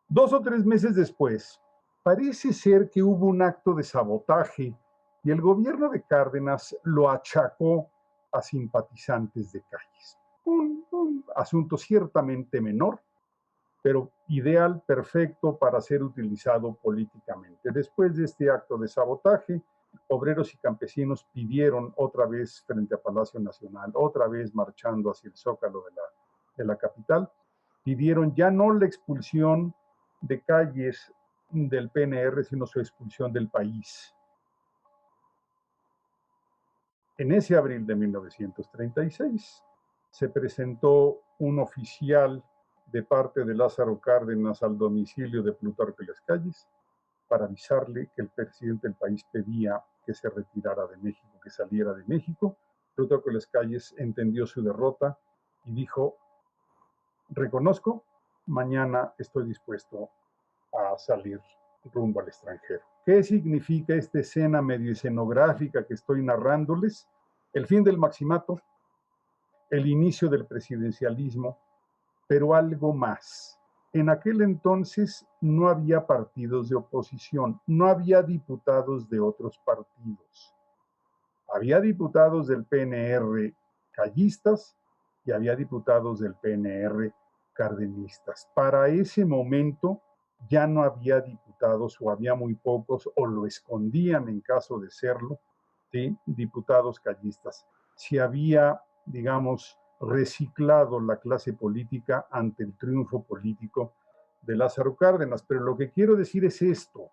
2 o 3 meses después, parece ser que hubo un acto de sabotaje y el gobierno de Cárdenas lo achacó a simpatizantes de calles. Un asunto ciertamente menor, pero ideal, perfecto para ser utilizado políticamente. Después de este acto de sabotaje, obreros y campesinos pidieron otra vez frente a Palacio Nacional, otra vez marchando hacia el Zócalo de la capital, pidieron ya no la expulsión de calles del PNR, sino su expulsión del país. En ese abril de 1936 se presentó un oficial de parte de Lázaro Cárdenas al domicilio de Plutarco Elías Calles para avisarle que el presidente del país pedía que se retirara de México, que saliera de México. Plutarco Elías Calles entendió su derrota y dijo: reconozco, mañana estoy dispuesto a salir rumbo al extranjero. ¿Qué significa esta escena medio escenográfica que estoy narrándoles? El fin del maximato, el inicio del presidencialismo, pero algo más. En aquel entonces no había partidos de oposición, no había diputados de otros partidos. Había diputados del PNR callistas y había diputados del PNR cardenistas. Para ese momento ya no había diputados, o había muy pocos, o lo escondían en caso de serlo, ¿sí?, diputados callistas. Se había, digamos, reciclado la clase política ante el triunfo político de Lázaro Cárdenas. Pero lo que quiero decir es esto: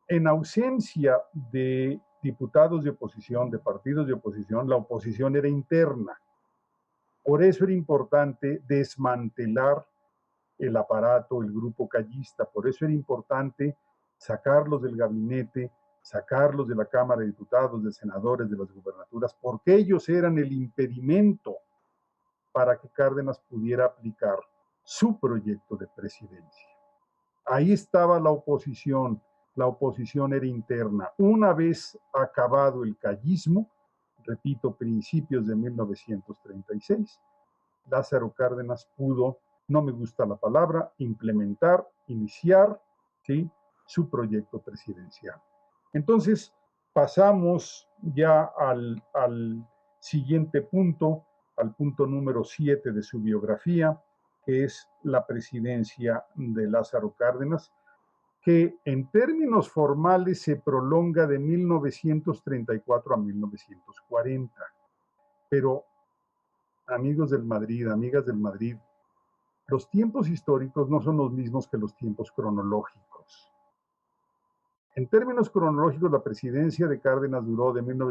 en ausencia de diputados de oposición, de partidos de oposición, la oposición era interna. Por eso era importante desmantelar el aparato, el grupo callista. Por eso era importante sacarlos del gabinete, sacarlos de la Cámara de Diputados, de senadores, de las gubernaturas, porque ellos eran el impedimento para que Cárdenas pudiera aplicar su proyecto de presidencia. Ahí estaba la oposición era interna. Una vez acabado el callismo, repito, principios de 1936, Lázaro Cárdenas pudo, no me gusta la palabra, implementar, iniciar, ¿sí?, su proyecto presidencial. Entonces, pasamos ya al siguiente punto, al punto número 7 de su biografía, que es la presidencia de Lázaro Cárdenas, que en términos formales se prolonga de 1934 a 1940. Pero, amigos del Madrid, amigas del Madrid, los tiempos históricos no son los mismos que los tiempos cronológicos. En términos cronológicos, la presidencia de Cárdenas duró del 1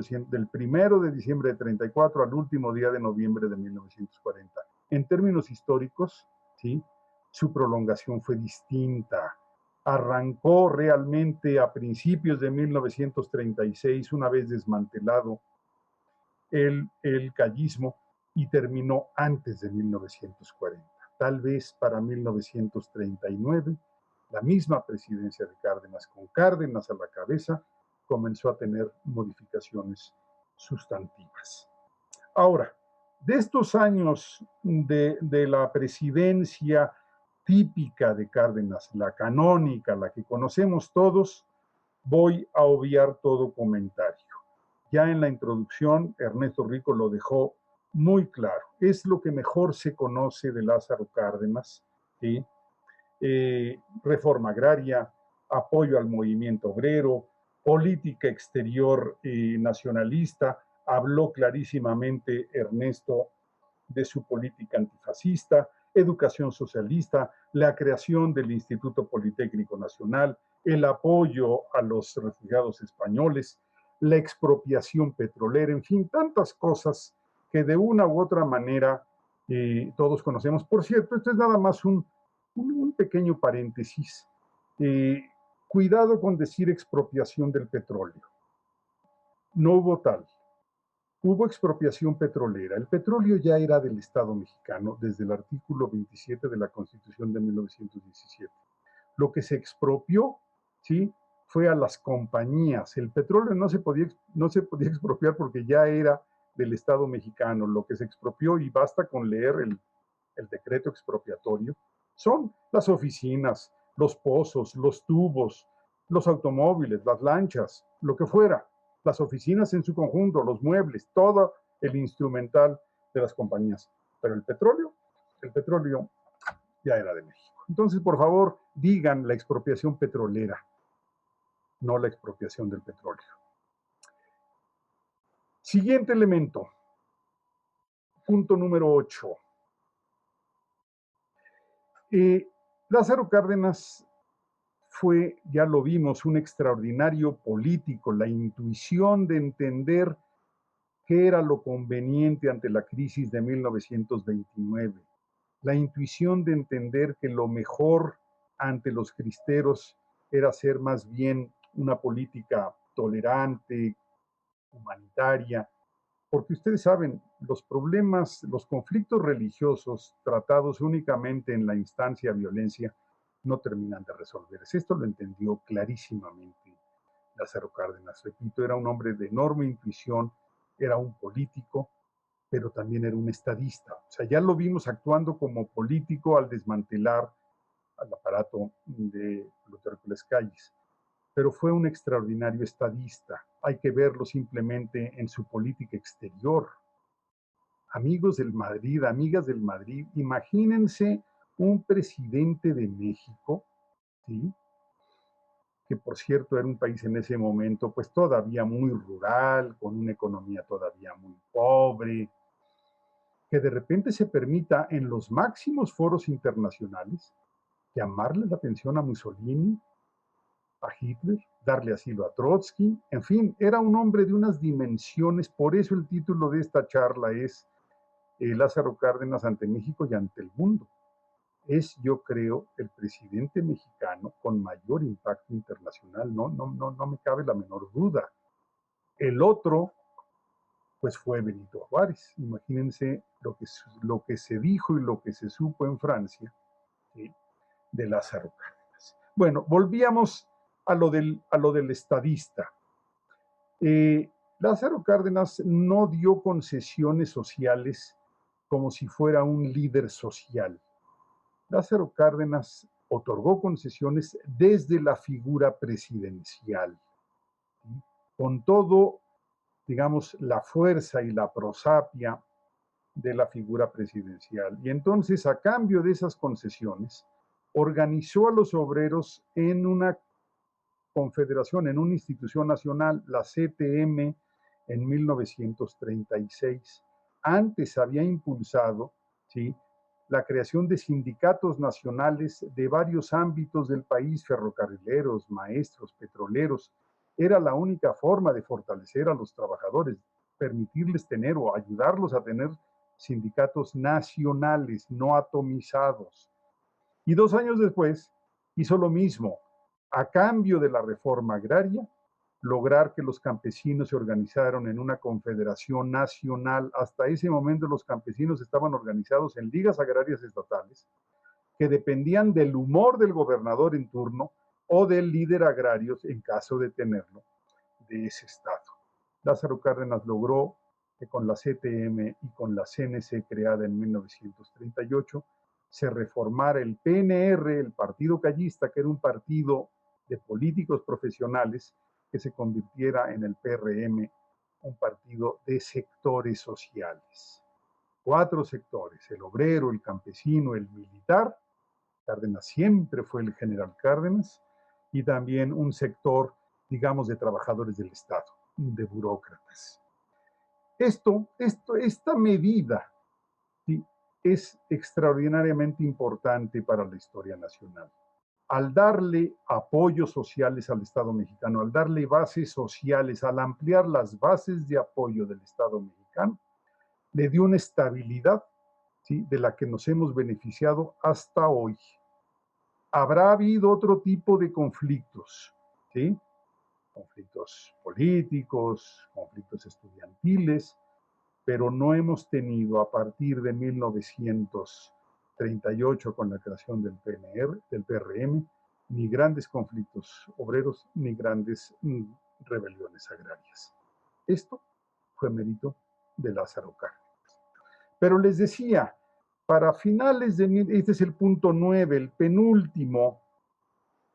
de diciembre de 34 al último día de noviembre de 1940. En términos históricos, ¿sí?, su prolongación fue distinta. Arrancó realmente a principios de 1936, una vez desmantelado el callismo, y terminó antes de 1940. Tal vez para 1939, la misma presidencia de Cárdenas, con Cárdenas a la cabeza, comenzó a tener modificaciones sustantivas. Ahora, de estos años de la presidencia típica de Cárdenas, la canónica, la que conocemos todos, voy a obviar todo comentario. Ya en la introducción, Ernesto Rico lo dejó muy claro. Es lo que mejor se conoce de Lázaro Cárdenas, ¿sí? Reforma agraria, apoyo al movimiento obrero, política exterior nacionalista. Habló clarísimamente Ernesto de su política antifascista, educación socialista, la creación del Instituto Politécnico Nacional, el apoyo a los refugiados españoles, la expropiación petrolera, en fin, tantas cosas que de una u otra manera todos conocemos. Por cierto, esto es nada más un pequeño paréntesis. Cuidado con decir expropiación del petróleo. No hubo tal. Hubo expropiación petrolera. El petróleo ya era del Estado mexicano desde el artículo 27 de la Constitución de 1917. Lo que se expropió, ¿sí?, fue a las compañías. El petróleo no se podía expropiar porque ya era del Estado mexicano. Lo que se expropió, y basta con leer el decreto expropiatorio, son las oficinas, los pozos, los tubos, los automóviles, las lanchas, lo que fuera, las oficinas en su conjunto, los muebles, todo el instrumental de las compañías. Pero el petróleo ya era de México. Entonces, por favor, digan la expropiación petrolera, no la expropiación del petróleo. Siguiente elemento, punto número 8. Lázaro Cárdenas fue, ya lo vimos, un extraordinario político, la intuición de entender qué era lo conveniente ante la crisis de 1929, la intuición de entender que lo mejor ante los cristeros era hacer más bien una política tolerante, humanitaria, porque ustedes saben, los problemas, los conflictos religiosos tratados únicamente en la instancia violencia no terminan de resolverse. Esto lo entendió clarísimamente Lázaro Cárdenas. Repito, era un hombre de enorme intuición, era un político, pero también era un estadista. O sea, ya lo vimos actuando como político al desmantelar al aparato de Plutarco Elías Calles, pero fue un extraordinario estadista. Hay que verlo simplemente en su política exterior. Amigos del Madrid, amigas del Madrid, imagínense un presidente de México, ¿sí?, que por cierto era un país en ese momento pues todavía muy rural, con una economía todavía muy pobre, que de repente se permita en los máximos foros internacionales llamarle la atención a Mussolini, a Hitler, darle asilo a Trotsky, en fin, era un hombre de unas dimensiones. Por eso el título de esta charla es Lázaro Cárdenas ante México y ante el mundo. Es, yo creo, el presidente mexicano con mayor impacto internacional, no me cabe la menor duda. El otro, pues fue Benito Juárez. Imagínense lo que se dijo y lo que se supo en Francia, ¿sí?, de Lázaro Cárdenas. Bueno, volvíamos a lo del estadista. Lázaro Cárdenas no dio concesiones sociales como si fuera un líder social. Lázaro Cárdenas otorgó concesiones desde la figura presidencial, ¿sí?, con todo, digamos, la fuerza y la prosapia de la figura presidencial. Y entonces, a cambio de esas concesiones, organizó a los obreros en una confederación, en una institución nacional, la CTM, en 1936. Antes había impulsado, ¿sí?, la creación de sindicatos nacionales de varios ámbitos del país, ferrocarrileros, maestros, petroleros. Era la única forma de fortalecer a los trabajadores, permitirles tener o ayudarlos a tener sindicatos nacionales, no atomizados. Y 2 años después hizo lo mismo, a cambio de la reforma agraria, lograr que los campesinos se organizaron en una confederación nacional. Hasta ese momento los campesinos estaban organizados en ligas agrarias estatales que dependían del humor del gobernador en turno o del líder agrario, en caso de tenerlo, de ese estado. Lázaro Cárdenas logró que con la CTM y con la CNC creada en 1938 se reformara el PNR, el Partido Callista, que era un partido de políticos profesionales, que se convirtiera en el PRM un partido de sectores sociales. 4 sectores: el obrero, el campesino, el militar. Cárdenas siempre fue el general Cárdenas, y también un sector, digamos, de trabajadores del Estado, de burócratas. Esta medida, ¿sí?, es extraordinariamente importante para la historia nacional. Al darle apoyos sociales al Estado mexicano, al darle bases sociales, al ampliar las bases de apoyo del Estado mexicano, le dio una estabilidad, ¿sí?, de la que nos hemos beneficiado hasta hoy. Habrá habido otro tipo de conflictos, ¿sí?, conflictos políticos, conflictos estudiantiles, pero no hemos tenido a partir de 1938 con la creación del PRM, ni grandes conflictos obreros, ni grandes rebeliones agrarias. Esto fue mérito de Lázaro Cárdenas. Pero les decía, para finales de, este es el punto 9, el penúltimo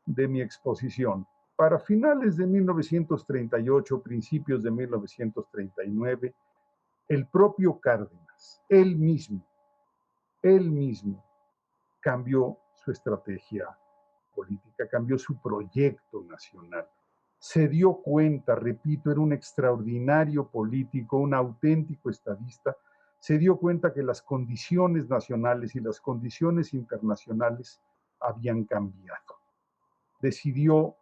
de mi exposición. Para finales de 1938, principios de 1939, el propio Cárdenas, él mismo, cambió su estrategia política, cambió su proyecto nacional. Se dio cuenta, repito, era un extraordinario político, un auténtico estadista. Se dio cuenta que las condiciones nacionales y las condiciones internacionales habían cambiado. Decidió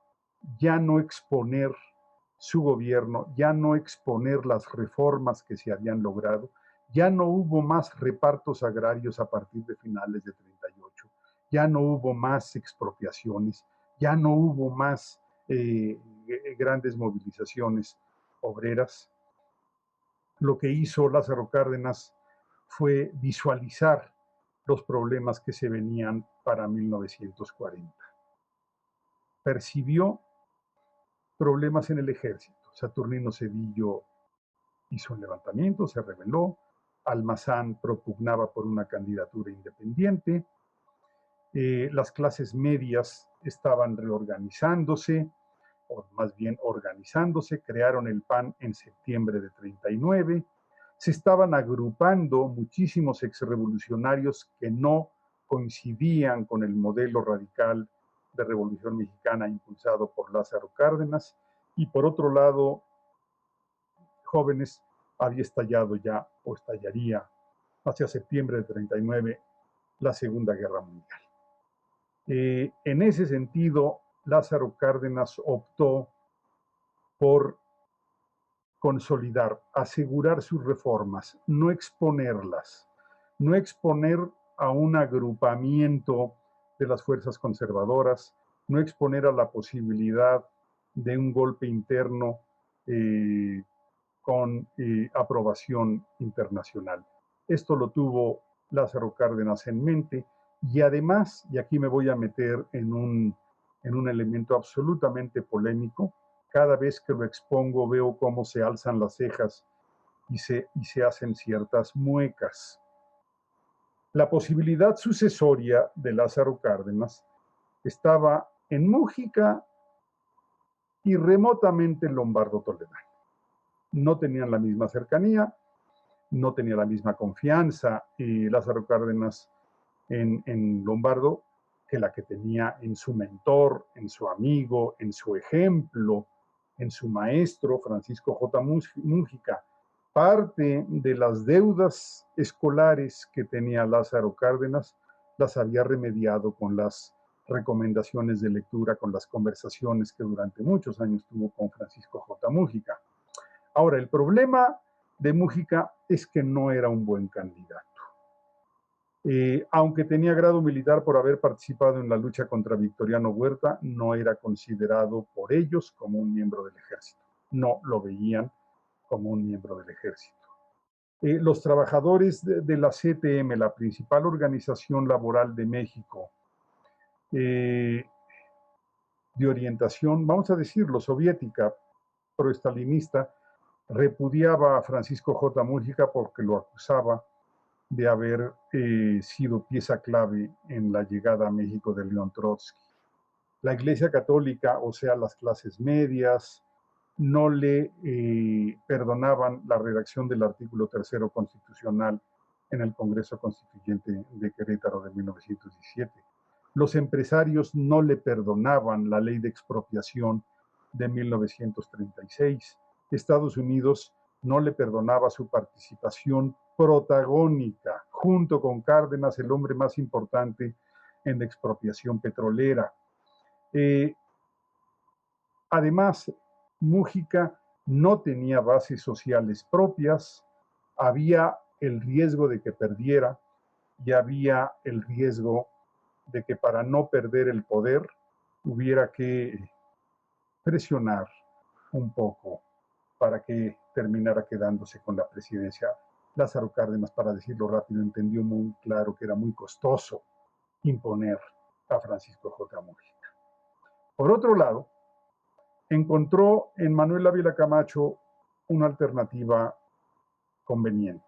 ya no exponer su gobierno, ya no exponer las reformas que se habían logrado. Ya no hubo más repartos agrarios a partir de finales de 38, ya no hubo más expropiaciones, ya no hubo más grandes movilizaciones obreras. Lo que hizo Lázaro Cárdenas fue visualizar los problemas que se venían para 1940. Percibió problemas en el ejército. Saturnino Cedillo hizo un levantamiento, se rebeló. Almazán propugnaba por una candidatura independiente. Las clases medias estaban reorganizándose, o más bien organizándose, crearon el PAN en septiembre de 39. Se estaban agrupando muchísimos exrevolucionarios que no coincidían con el modelo radical de Revolución Mexicana impulsado por Lázaro Cárdenas, y por otro lado, jóvenes, había estallado ya, o estallaría hacia septiembre de 39, la Segunda Guerra Mundial. En ese sentido, Lázaro Cárdenas optó por consolidar, asegurar sus reformas, no exponerlas, no exponer a un agrupamiento de las fuerzas conservadoras, no exponer a la posibilidad de un golpe interno con aprobación internacional. Esto lo tuvo Lázaro Cárdenas en mente, y además, y aquí me voy a meter en un elemento absolutamente polémico, cada vez que lo expongo veo cómo se alzan las cejas y se hacen ciertas muecas. La posibilidad sucesoria de Lázaro Cárdenas estaba en Múgica y remotamente en Lombardo Toledano. No tenían la misma cercanía, no tenía la misma confianza Lázaro Cárdenas en Lombardo que la que tenía en su mentor, en su amigo, en su ejemplo, en su maestro Francisco J. Múgica. Parte de las deudas escolares que tenía Lázaro Cárdenas las había remediado con las recomendaciones de lectura, con las conversaciones que durante muchos años tuvo con Francisco J. Múgica. Ahora, el problema de Múgica es que no era un buen candidato. Aunque tenía grado militar por haber participado en la lucha contra Victoriano Huerta, no era considerado por ellos como un miembro del ejército. No lo veían como un miembro del ejército. Los trabajadores de la CTM, la principal organización laboral de México, de orientación, vamos a decirlo, soviética, proestalinista, repudiaba a Francisco J. Múgica porque lo acusaba de haber sido pieza clave en la llegada a México de León Trotsky. La Iglesia Católica, o sea, las clases medias, no le perdonaban la redacción del artículo 3º constitucional en el Congreso Constituyente de Querétaro de 1917. Los empresarios no le perdonaban la ley de expropiación de 1936. Estados Unidos no le perdonaba su participación protagónica, junto con Cárdenas, el hombre más importante en la expropiación petrolera. Además, Mújica no tenía bases sociales propias, había el riesgo de que perdiera y había el riesgo de que para no perder el poder hubiera que presionar un poco para que terminara quedándose con la presidencia. Lázaro Cárdenas, para decirlo rápido, entendió muy claro que era muy costoso imponer a Francisco J. Mújica. Por otro lado, encontró en Manuel Ávila Camacho una alternativa conveniente,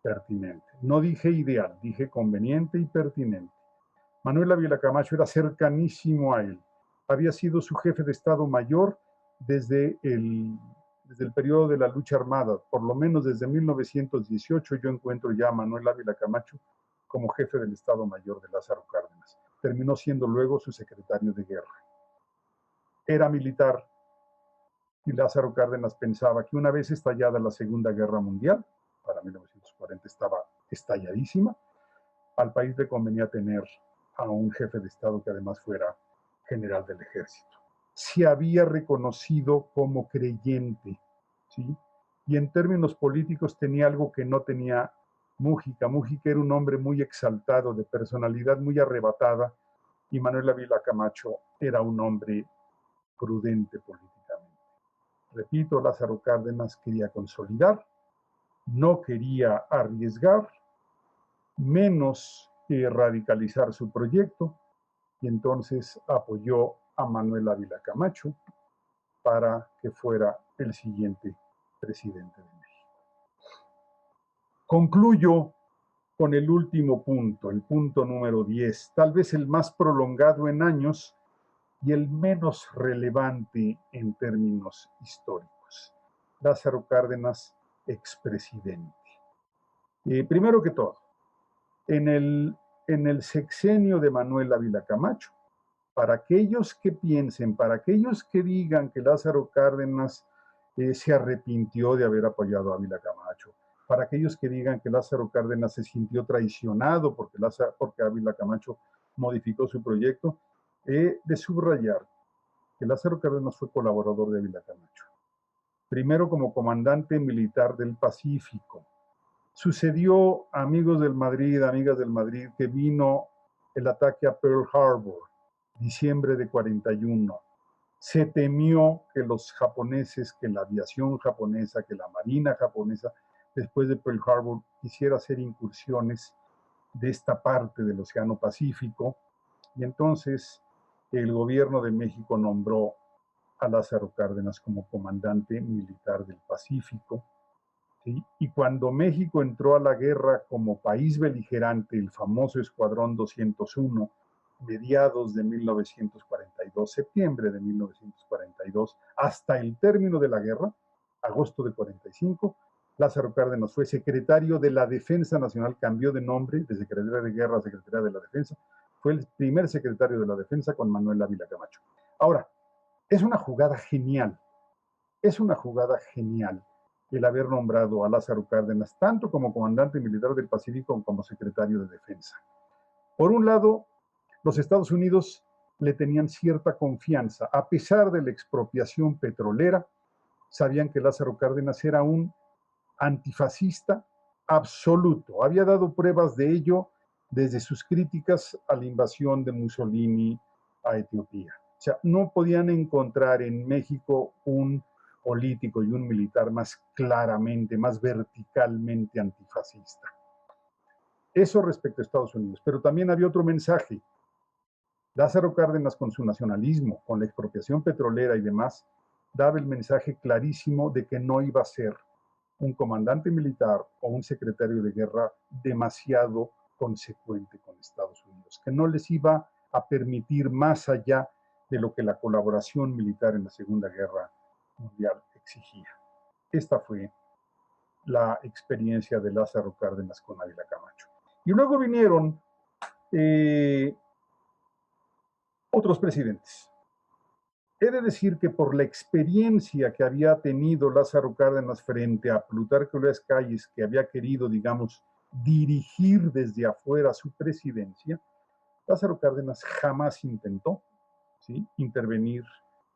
pertinente. No dije ideal, dije conveniente y pertinente. Manuel Ávila Camacho era cercanísimo a él. Había sido su jefe de Estado Mayor desde el periodo de la lucha armada. Por lo menos desde 1918 yo encuentro ya a Manuel Ávila Camacho como jefe del Estado Mayor de Lázaro Cárdenas. Terminó siendo luego su secretario de guerra. Era militar y Lázaro Cárdenas pensaba que una vez estallada la Segunda Guerra Mundial, para 1940 estaba estalladísima, al país le convenía tener a un jefe de Estado que además fuera general del ejército. Se había reconocido como creyente, ¿sí? Y en términos políticos tenía algo que no tenía Mújica. Mújica era un hombre muy exaltado, de personalidad muy arrebatada, y Manuel Ávila Camacho era un hombre prudente políticamente. Repito, Lázaro Cárdenas quería consolidar, no quería arriesgar, menos radicalizar su proyecto, y entonces apoyó a Manuel Ávila Camacho para que fuera el siguiente presidente de México. Concluyo con el último punto, el punto número 10, tal vez el más prolongado en años y el menos relevante en términos históricos. Lázaro Cárdenas, expresidente. Primero que todo, en el sexenio de Manuel Ávila Camacho, para aquellos que piensen, para aquellos que digan que Lázaro Cárdenas se arrepintió de haber apoyado a Ávila Camacho, para aquellos que digan que Lázaro Cárdenas se sintió traicionado porque Ávila Camacho modificó su proyecto, de subrayar que Lázaro Cárdenas fue colaborador de Ávila Camacho. Primero como comandante militar del Pacífico. Sucedió, amigos del Madrid, amigas del Madrid, que vino el ataque a Pearl Harbor, diciembre de 41. Se temió que los japoneses, que la aviación japonesa, que la marina japonesa, después de Pearl Harbor, quisiera hacer incursiones de esta parte del Océano Pacífico, y entonces el gobierno de México nombró a Lázaro Cárdenas como comandante militar del Pacífico. ¿Sí? Y cuando México entró a la guerra como país beligerante, el famoso Escuadrón 201, mediados de 1942, septiembre de 1942, hasta el término de la guerra, agosto de 45, Lázaro Cárdenas fue secretario de la Defensa Nacional, cambió de nombre de Secretaría de Guerra a Secretaría de la Defensa, fue el primer secretario de la Defensa con Manuel Ávila Camacho. Ahora, es una jugada genial el haber nombrado a Lázaro Cárdenas tanto como comandante militar del Pacífico como secretario de Defensa. Por un lado, los Estados Unidos le tenían cierta confianza. A pesar de la expropiación petrolera, sabían que Lázaro Cárdenas era un antifascista absoluto. Había dado pruebas de ello desde sus críticas a la invasión de Mussolini a Etiopía. O sea, no podían encontrar en México un político y un militar más claramente, más verticalmente antifascista. Eso respecto a Estados Unidos. Pero también había otro mensaje. Lázaro Cárdenas, con su nacionalismo, con la expropiación petrolera y demás, daba el mensaje clarísimo de que no iba a ser un comandante militar o un secretario de guerra demasiado consecuente con Estados Unidos, que no les iba a permitir más allá de lo que la colaboración militar en la Segunda Guerra Mundial exigía. Esta fue la experiencia de Lázaro Cárdenas con Ávila Camacho. Y luego vinieron otros presidentes. He de decir que por la experiencia que había tenido Lázaro Cárdenas frente a Plutarco Elías Calles, que había querido, digamos, dirigir desde afuera su presidencia, Lázaro Cárdenas jamás intentó, ¿sí?, intervenir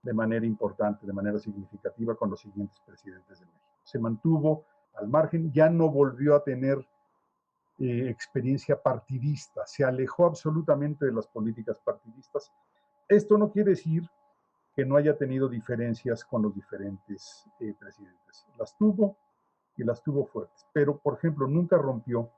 de manera importante, de manera significativa con los siguientes presidentes de México. Se mantuvo al margen, ya no volvió a tener experiencia partidista, se alejó absolutamente de las políticas partidistas. Esto no quiere decir que no haya tenido diferencias con los diferentes presidentes. Las tuvo y las tuvo fuertes, pero por ejemplo nunca rompió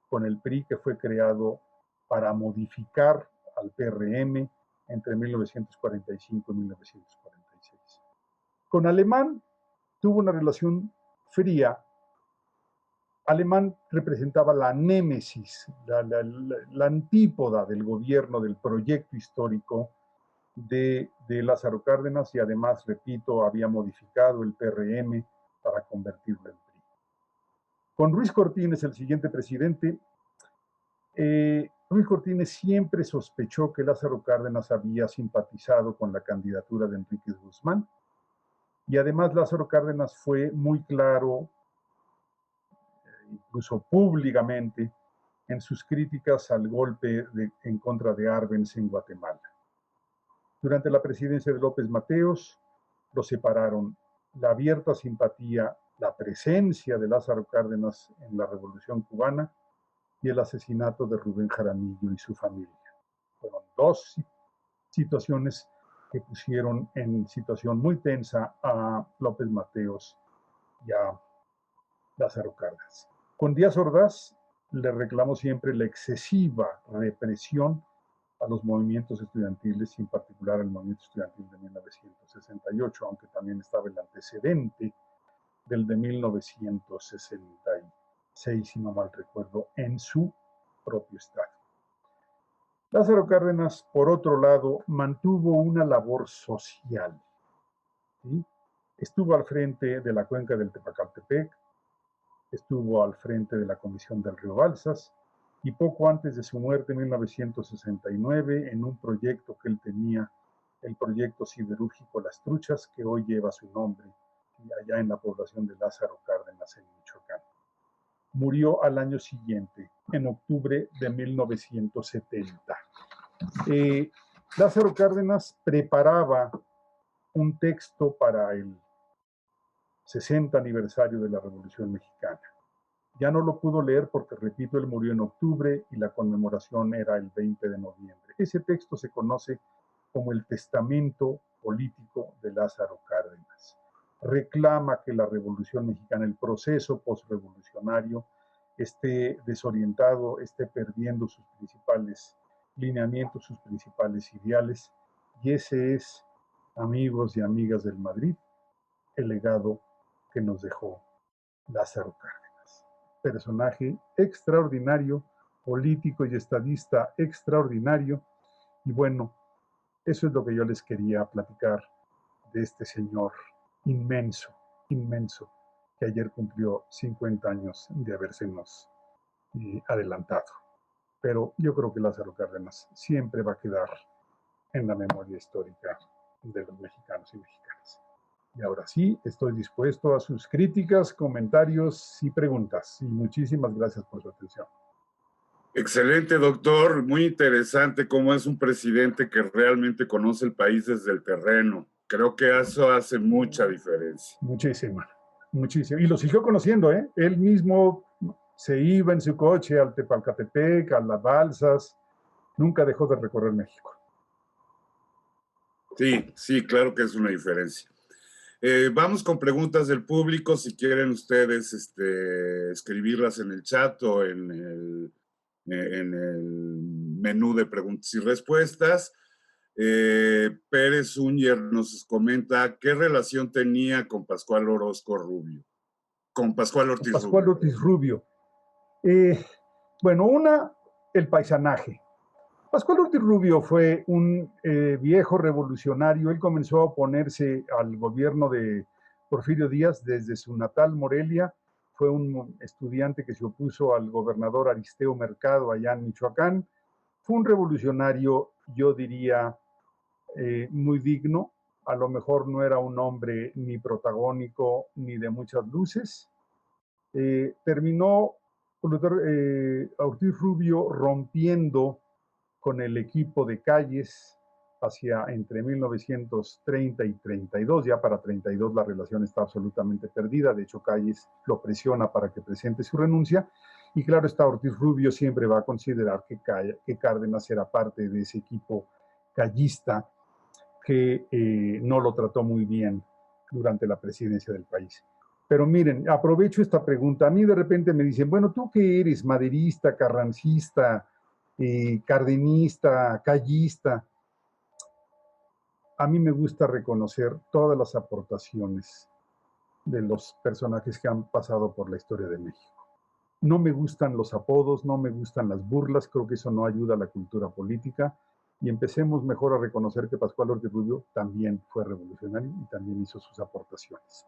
con el PRI, que fue creado para modificar al PRM entre 1945 y 1946. Con Alemán tuvo una relación fría. Alemán representaba la némesis, la antípoda del gobierno, del proyecto histórico de Lázaro Cárdenas, y además, repito, había modificado el PRM para convertirlo en PRI. Con Ruiz Cortines, el siguiente presidente, Ruiz Cortines siempre sospechó que Lázaro Cárdenas había simpatizado con la candidatura de Enríquez Guzmán, y además Lázaro Cárdenas fue muy claro, incluso públicamente, en sus críticas al golpe en contra de Arbenz en Guatemala. Durante la presidencia de López Mateos, los separaron la abierta simpatía, la presencia de Lázaro Cárdenas en la Revolución Cubana y el asesinato de Rubén Jaramillo y su familia. Fueron dos situaciones que pusieron en situación muy tensa a López Mateos y a Lázaro Cárdenas. Con Díaz Ordaz le reclamó siempre la excesiva represión a los movimientos estudiantiles, y en particular al movimiento estudiantil de 1968, aunque también estaba el antecedente del de 1966, si no mal recuerdo, en su propio estado. Lázaro Cárdenas, por otro lado, mantuvo una labor social, ¿sí? Estuvo al frente de la cuenca del Tepacaltepec, estuvo al frente de la Comisión del Río Balsas, y poco antes de su muerte, en 1969, en un proyecto que él tenía, el proyecto siderúrgico Las Truchas, que hoy lleva su nombre, allá en la población de Lázaro Cárdenas, en Michoacán. Murió al año siguiente, en octubre de 1970. Lázaro Cárdenas preparaba un texto para el 60 aniversario de la Revolución Mexicana. Ya no lo pudo leer porque, repito, él murió en octubre y la conmemoración era el 20 de noviembre. Ese texto se conoce como el Testamento Político de Lázaro Cárdenas. Reclama que la Revolución Mexicana, el proceso postrevolucionario, esté desorientado, esté perdiendo sus principales lineamientos, sus principales ideales, y ese es, amigos y amigas del Madrid, el legado que nos dejó Lázaro Cárdenas. Personaje extraordinario, político y estadista extraordinario, y bueno, eso es lo que yo les quería platicar de este señor inmenso, inmenso, que ayer cumplió 50 años de habérsenos adelantado. Pero yo creo que Lázaro Cárdenas siempre va a quedar en la memoria histórica de los mexicanos y mexicanas. Y ahora sí, estoy dispuesto a sus críticas, comentarios y preguntas. Y muchísimas gracias por su atención. Excelente, doctor. Muy interesante cómo es un presidente que realmente conoce el país desde el terreno. Creo que eso hace mucha diferencia. Muchísima, muchísimo. Y lo siguió conociendo, ¿eh? Él mismo se iba en su coche al Tepalcatepec, a las Balsas. Nunca dejó de recorrer México. Sí, sí, claro que es una diferencia. Vamos con preguntas del público. Si quieren ustedes escribirlas en el chat o en el menú de preguntas y respuestas. Pérez Úñer nos comenta qué relación tenía con Pascual Orozco Rubio. Con Pascual Ortiz Rubio. Pascual Ortiz Rubio. Bueno, el paisanaje. Pascual Ortiz Rubio fue un viejo revolucionario. Él comenzó a oponerse al gobierno de Porfirio Díaz, desde su natal Morelia, fue un estudiante que se opuso al gobernador Aristeo Mercado allá en Michoacán. Fue un revolucionario, yo diría, muy digno. A lo mejor no era un hombre ni protagónico ni de muchas luces. Terminó Ortiz Rubio rompiendo con el equipo de Calles hacia entre 1930 y 32. Ya para 32 la relación está absolutamente perdida. De hecho, Calles lo presiona para que presente su renuncia. Y claro está, Ortiz Rubio siempre va a considerar que Cárdenas era parte de ese equipo callista que no lo trató muy bien durante la presidencia del país. Pero miren, aprovecho esta pregunta. A mí de repente me dicen, bueno, ¿tú qué eres? Maderista, carrancista, cardenista, callista. A mí me gusta reconocer todas las aportaciones de los personajes que han pasado por la historia de México. No me gustan los apodos, no me gustan las burlas, creo que eso no ayuda a la cultura política. Y empecemos mejor a reconocer que Pascual Ortiz Rubio también fue revolucionario y también hizo sus aportaciones.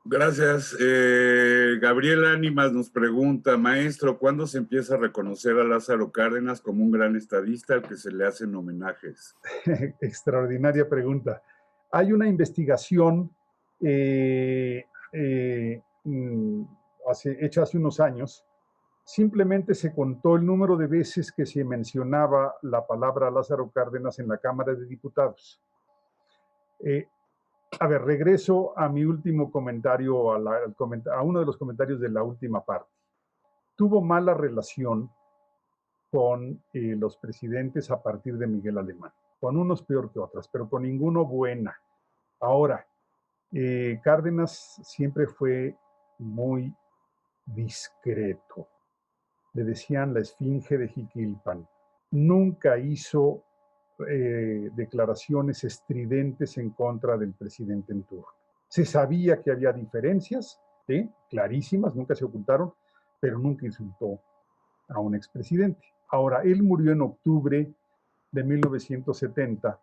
Gracias. Gabriela Ánimas nos pregunta, maestro, ¿cuándo se empieza a reconocer a Lázaro Cárdenas como un gran estadista al que se le hacen homenajes? Extraordinaria pregunta. Hay una investigación hecha hace unos años. Simplemente se contó el número de veces que se mencionaba la palabra Lázaro Cárdenas en la Cámara de Diputados. Regreso a mi último comentario, a uno de los comentarios de la última parte. Tuvo mala relación con los presidentes a partir de Miguel Alemán, con unos peor que otras, pero con ninguno buena. Ahora, Cárdenas siempre fue muy discreto. Le decían la esfinge de Jiquilpan. Nunca hizo declaraciones estridentes en contra del presidente en turno. Se sabía que había diferencias, ¿sí? Clarísimas, nunca se ocultaron, pero nunca insultó a un expresidente. Ahora, él murió en octubre de 1970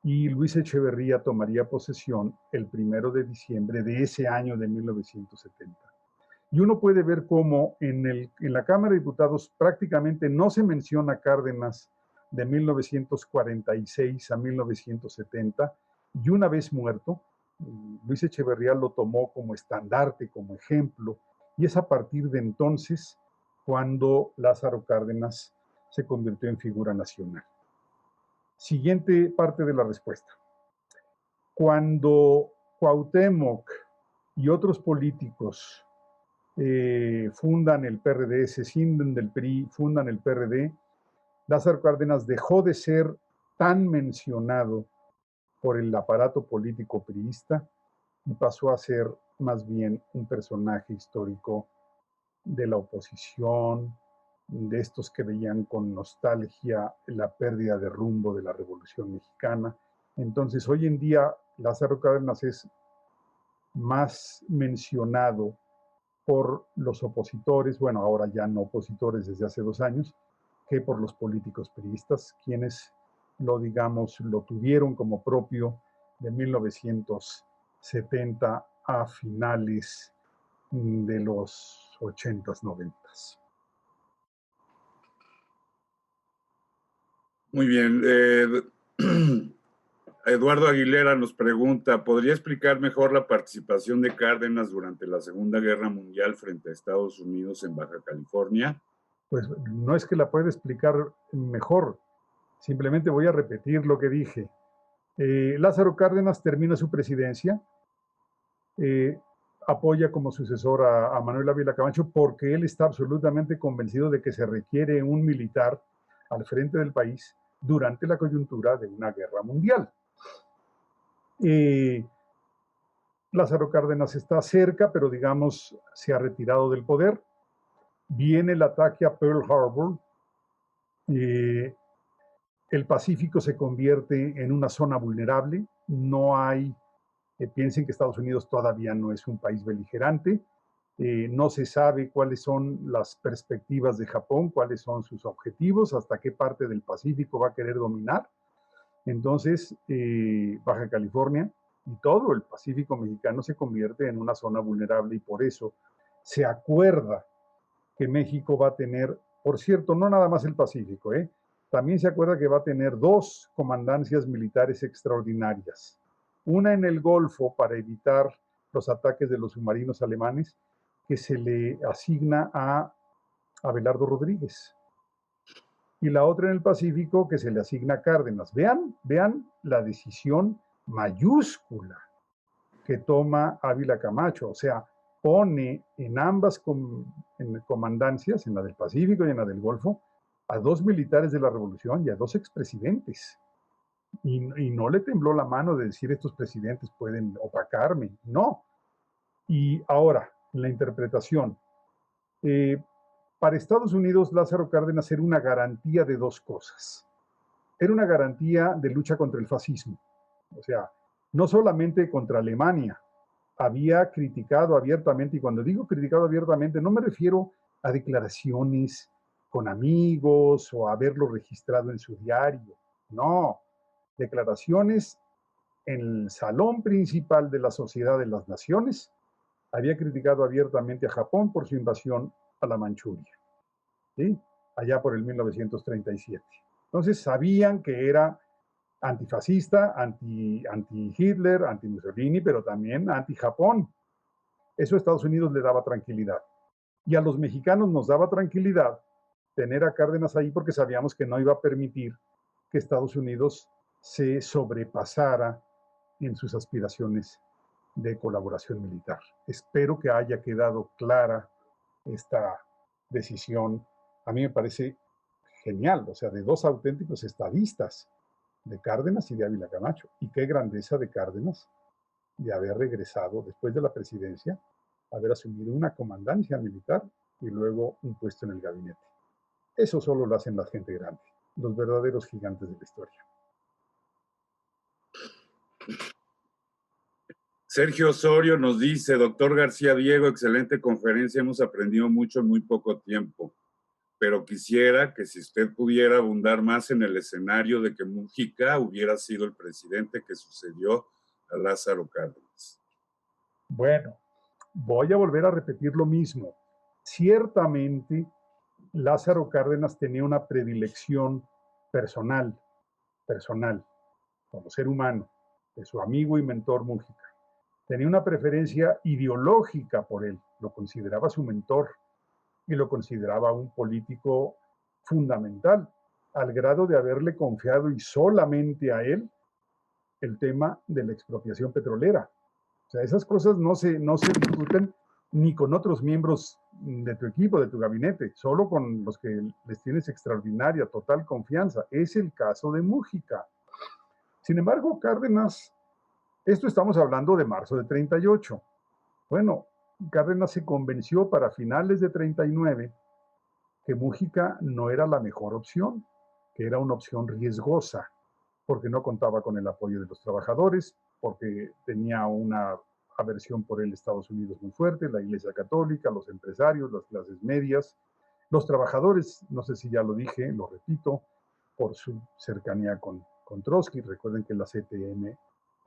y Luis Echeverría tomaría posesión el 1 de diciembre de ese año de 1970. Y uno puede ver cómo en la Cámara de Diputados prácticamente no se menciona Cárdenas de 1946 a 1970, y una vez muerto, Luis Echeverría lo tomó como estandarte, como ejemplo, y es a partir de entonces cuando Lázaro Cárdenas se convirtió en figura nacional. Siguiente parte de la respuesta. Cuando Cuauhtémoc y otros políticos fundan el PRD, se escinden del PRI, fundan el PRD, Lázaro Cárdenas dejó de ser tan mencionado por el aparato político priista y pasó a ser más bien un personaje histórico de la oposición, de estos que veían con nostalgia la pérdida de rumbo de la Revolución Mexicana. Entonces, hoy en día, Lázaro Cárdenas es más mencionado por los opositores, bueno, ahora ya no opositores desde hace 2 años, que por los políticos priistas, quienes lo tuvieron como propio de 1970 a finales de los 80s, 90s. Muy bien. Eduardo Aguilera nos pregunta, ¿podría explicar mejor la participación de Cárdenas durante la Segunda Guerra Mundial frente a Estados Unidos en Baja California? Pues no es que la pueda explicar mejor, simplemente voy a repetir lo que dije. Lázaro Cárdenas termina su presidencia, apoya como sucesor a Manuel Ávila Camacho porque él está absolutamente convencido de que se requiere un militar al frente del país durante la coyuntura de una guerra mundial. Lázaro Cárdenas está cerca, pero digamos se ha retirado del poder. Viene el ataque a Pearl Harbor. El Pacífico se convierte en una zona vulnerable. No hay, piensen que Estados Unidos todavía no es un país beligerante. No se sabe cuáles son las perspectivas de Japón, cuáles son sus objetivos, hasta qué parte del Pacífico va a querer dominar. Entonces, Baja California y todo el Pacífico mexicano se convierte en una zona vulnerable y por eso se acuerda que México va a tener, por cierto, no nada más el Pacífico, también se acuerda que va a tener 2 comandancias militares extraordinarias. Una en el Golfo para evitar los ataques de los submarinos alemanes, que se le asigna a Abelardo Rodríguez. Y la otra en el Pacífico que se le asigna a Cárdenas. Vean la decisión mayúscula que toma Ávila Camacho, o sea, pone en ambas comandancias, en la del Pacífico y en la del Golfo, a 2 militares de la Revolución y a 2 expresidentes. Y no le tembló la mano de decir estos presidentes pueden opacarme, no. Y ahora, en la interpretación, para Estados Unidos, Lázaro Cárdenas era una garantía de 2 cosas. Era una garantía de lucha contra el fascismo, o sea, no solamente contra Alemania, había criticado abiertamente, y cuando digo criticado abiertamente, no me refiero a declaraciones con amigos o a haberlo registrado en su diario, no, declaraciones en el salón principal de la Sociedad de las Naciones, había criticado abiertamente a Japón por su invasión a la Manchuria, ¿sí? Allá por el 1937. Entonces sabían que era antifascista, anti-Hitler, anti-Mussolini, pero también anti-Japón. Eso a Estados Unidos le daba tranquilidad. Y a los mexicanos nos daba tranquilidad tener a Cárdenas ahí porque sabíamos que no iba a permitir que Estados Unidos se sobrepasara en sus aspiraciones de colaboración militar. Espero que haya quedado clara esta decisión. A mí me parece genial, o sea, de 2 auténticos estadistas, de Cárdenas y de Ávila Camacho. Y qué grandeza de Cárdenas de haber regresado después de la presidencia, haber asumido una comandancia militar y luego un puesto en el gabinete. Eso solo lo hacen la gente grande, los verdaderos gigantes de la historia. Sergio Osorio nos dice, doctor García Diego, excelente conferencia, hemos aprendido mucho en muy poco tiempo, pero quisiera que si usted pudiera abundar más en el escenario de que Mujica hubiera sido el presidente que sucedió a Lázaro Cárdenas. Bueno, voy a volver a repetir lo mismo. Ciertamente, Lázaro Cárdenas tenía una predilección personal, como ser humano, de su amigo y mentor Mujica. Tenía una preferencia ideológica por él, lo consideraba su mentor y lo consideraba un político fundamental, al grado de haberle confiado y solamente a él el tema de la expropiación petrolera. O sea, esas cosas no se discuten ni con otros miembros de tu equipo, de tu gabinete, solo con los que les tienes extraordinaria, total confianza. Es el caso de Mújica. Sin embargo, Cárdenas, esto estamos hablando de marzo de 38. Bueno, Cárdenas se convenció para finales de 39 que Mújica no era la mejor opción, que era una opción riesgosa, porque no contaba con el apoyo de los trabajadores, porque tenía una aversión por el Estados Unidos muy fuerte, la Iglesia Católica, los empresarios, las clases medias, los trabajadores, no sé si ya lo dije, lo repito, por su cercanía con Trotsky. Recuerden que la CTM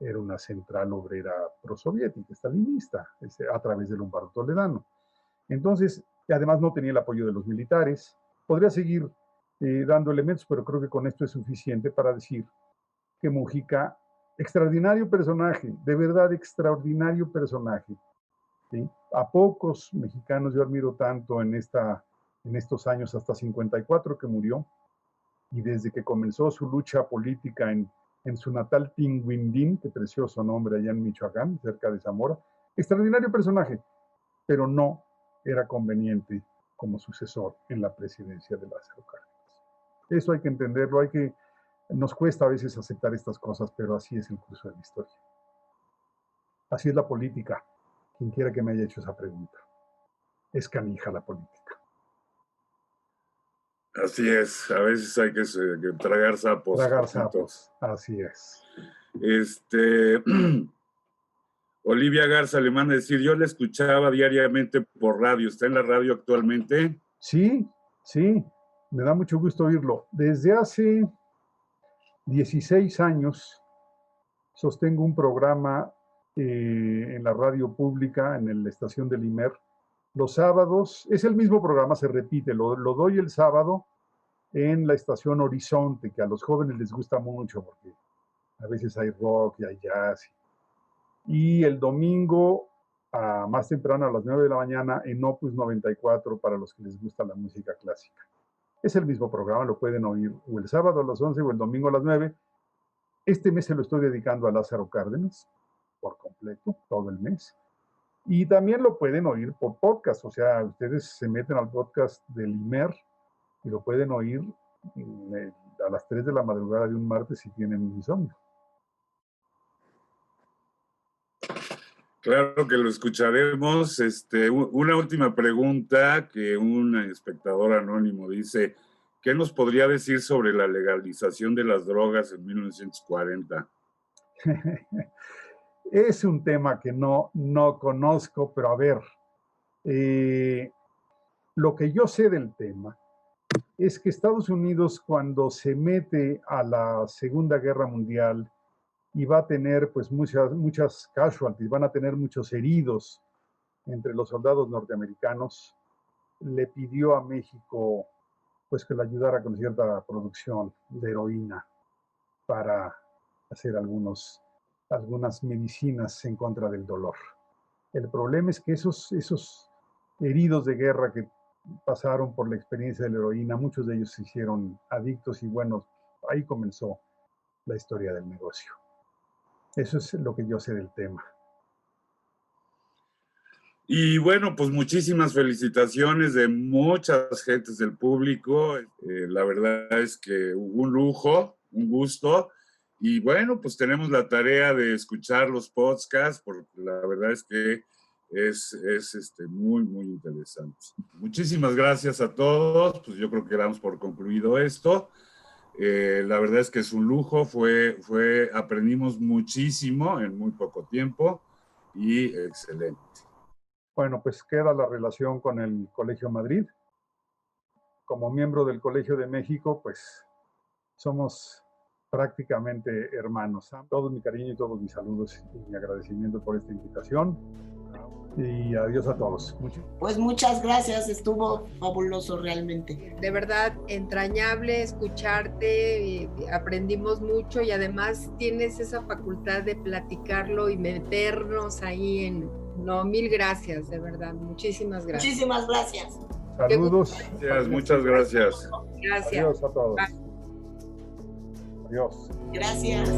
era una central obrera prosoviética, stalinista, a través de Lombardo Toledano. Entonces, además no tenía el apoyo de los militares. Podría seguir dando elementos, pero creo que con esto es suficiente para decir que Mujica, extraordinario personaje, de verdad extraordinario personaje. ¿Sí? A pocos mexicanos yo admiro tanto en estos años, hasta 54 que murió, y desde que comenzó su lucha política en su natal Tinguindín, que precioso nombre allá en Michoacán, cerca de Zamora. Extraordinario personaje, pero no era conveniente como sucesor en la presidencia de Lázaro Cárdenas. Eso hay que entenderlo, nos cuesta a veces aceptar estas cosas, pero así es el curso de la historia. Así es la política, quien quiera que me haya hecho esa pregunta. Es canija la política. Así es, a veces hay que tragar sapos. Tragar sapos, así es. Olivia Garza le manda a decir, yo la escuchaba diariamente por radio. ¿Está en la radio actualmente? Sí, me da mucho gusto oírlo. Desde hace 16 años sostengo un programa en la radio pública, en la estación del IMER. Los sábados, es el mismo programa, se repite, lo doy el sábado en la estación Horizonte, que a los jóvenes les gusta mucho porque a veces hay rock y hay jazz. Y el domingo, más temprano, a las 9 de la mañana, en Opus 94, para los que les gusta la música clásica. Es el mismo programa, lo pueden oír o el sábado a las 11 o el domingo a las 9. Este mes se lo estoy dedicando a Lázaro Cárdenas, por completo, todo el mes. Y también lo pueden oír por podcast, o sea, ustedes se meten al podcast del IMER y lo pueden oír a las 3 de la madrugada de un martes si tienen insomnio. Claro que lo escucharemos. Una última pregunta que un espectador anónimo dice: ¿qué nos podría decir sobre la legalización de las drogas en 1940? Es un tema que no conozco, pero a ver, lo que yo sé del tema es que Estados Unidos, cuando se mete a la Segunda Guerra Mundial y va a tener pues muchas casualties, van a tener muchos heridos entre los soldados norteamericanos, le pidió a México pues que le ayudara con cierta producción de heroína para hacer algunas medicinas en contra del dolor. El problema es que esos heridos de guerra que pasaron por la experiencia de la heroína, muchos de ellos se hicieron adictos y bueno, ahí comenzó la historia del negocio. Eso es lo que yo sé del tema. Y bueno, pues muchísimas felicitaciones de muchas gentes del público. La verdad es que un lujo, un gusto. Y bueno, pues tenemos la tarea de escuchar los podcasts, porque la verdad es que es muy, muy interesante. Muchísimas gracias a todos. Pues yo creo que damos por concluido esto. La verdad es que es un lujo. Aprendimos muchísimo en muy poco tiempo y excelente. Bueno, pues queda la relación con el Colegio Madrid. Como miembro del Colegio de México, pues somos prácticamente hermanos. Todo mi cariño y todos mis saludos y mi agradecimiento por esta invitación. Y adiós a todos. Pues muchas gracias, estuvo fabuloso realmente. De verdad, entrañable escucharte, aprendimos mucho y además tienes esa facultad de platicarlo y meternos ahí en... No, mil gracias, de verdad, muchísimas gracias. Muchísimas gracias. Saludos. Gracias, muchas gracias. Gracias. Adiós a todos. Bye. Adiós. Gracias.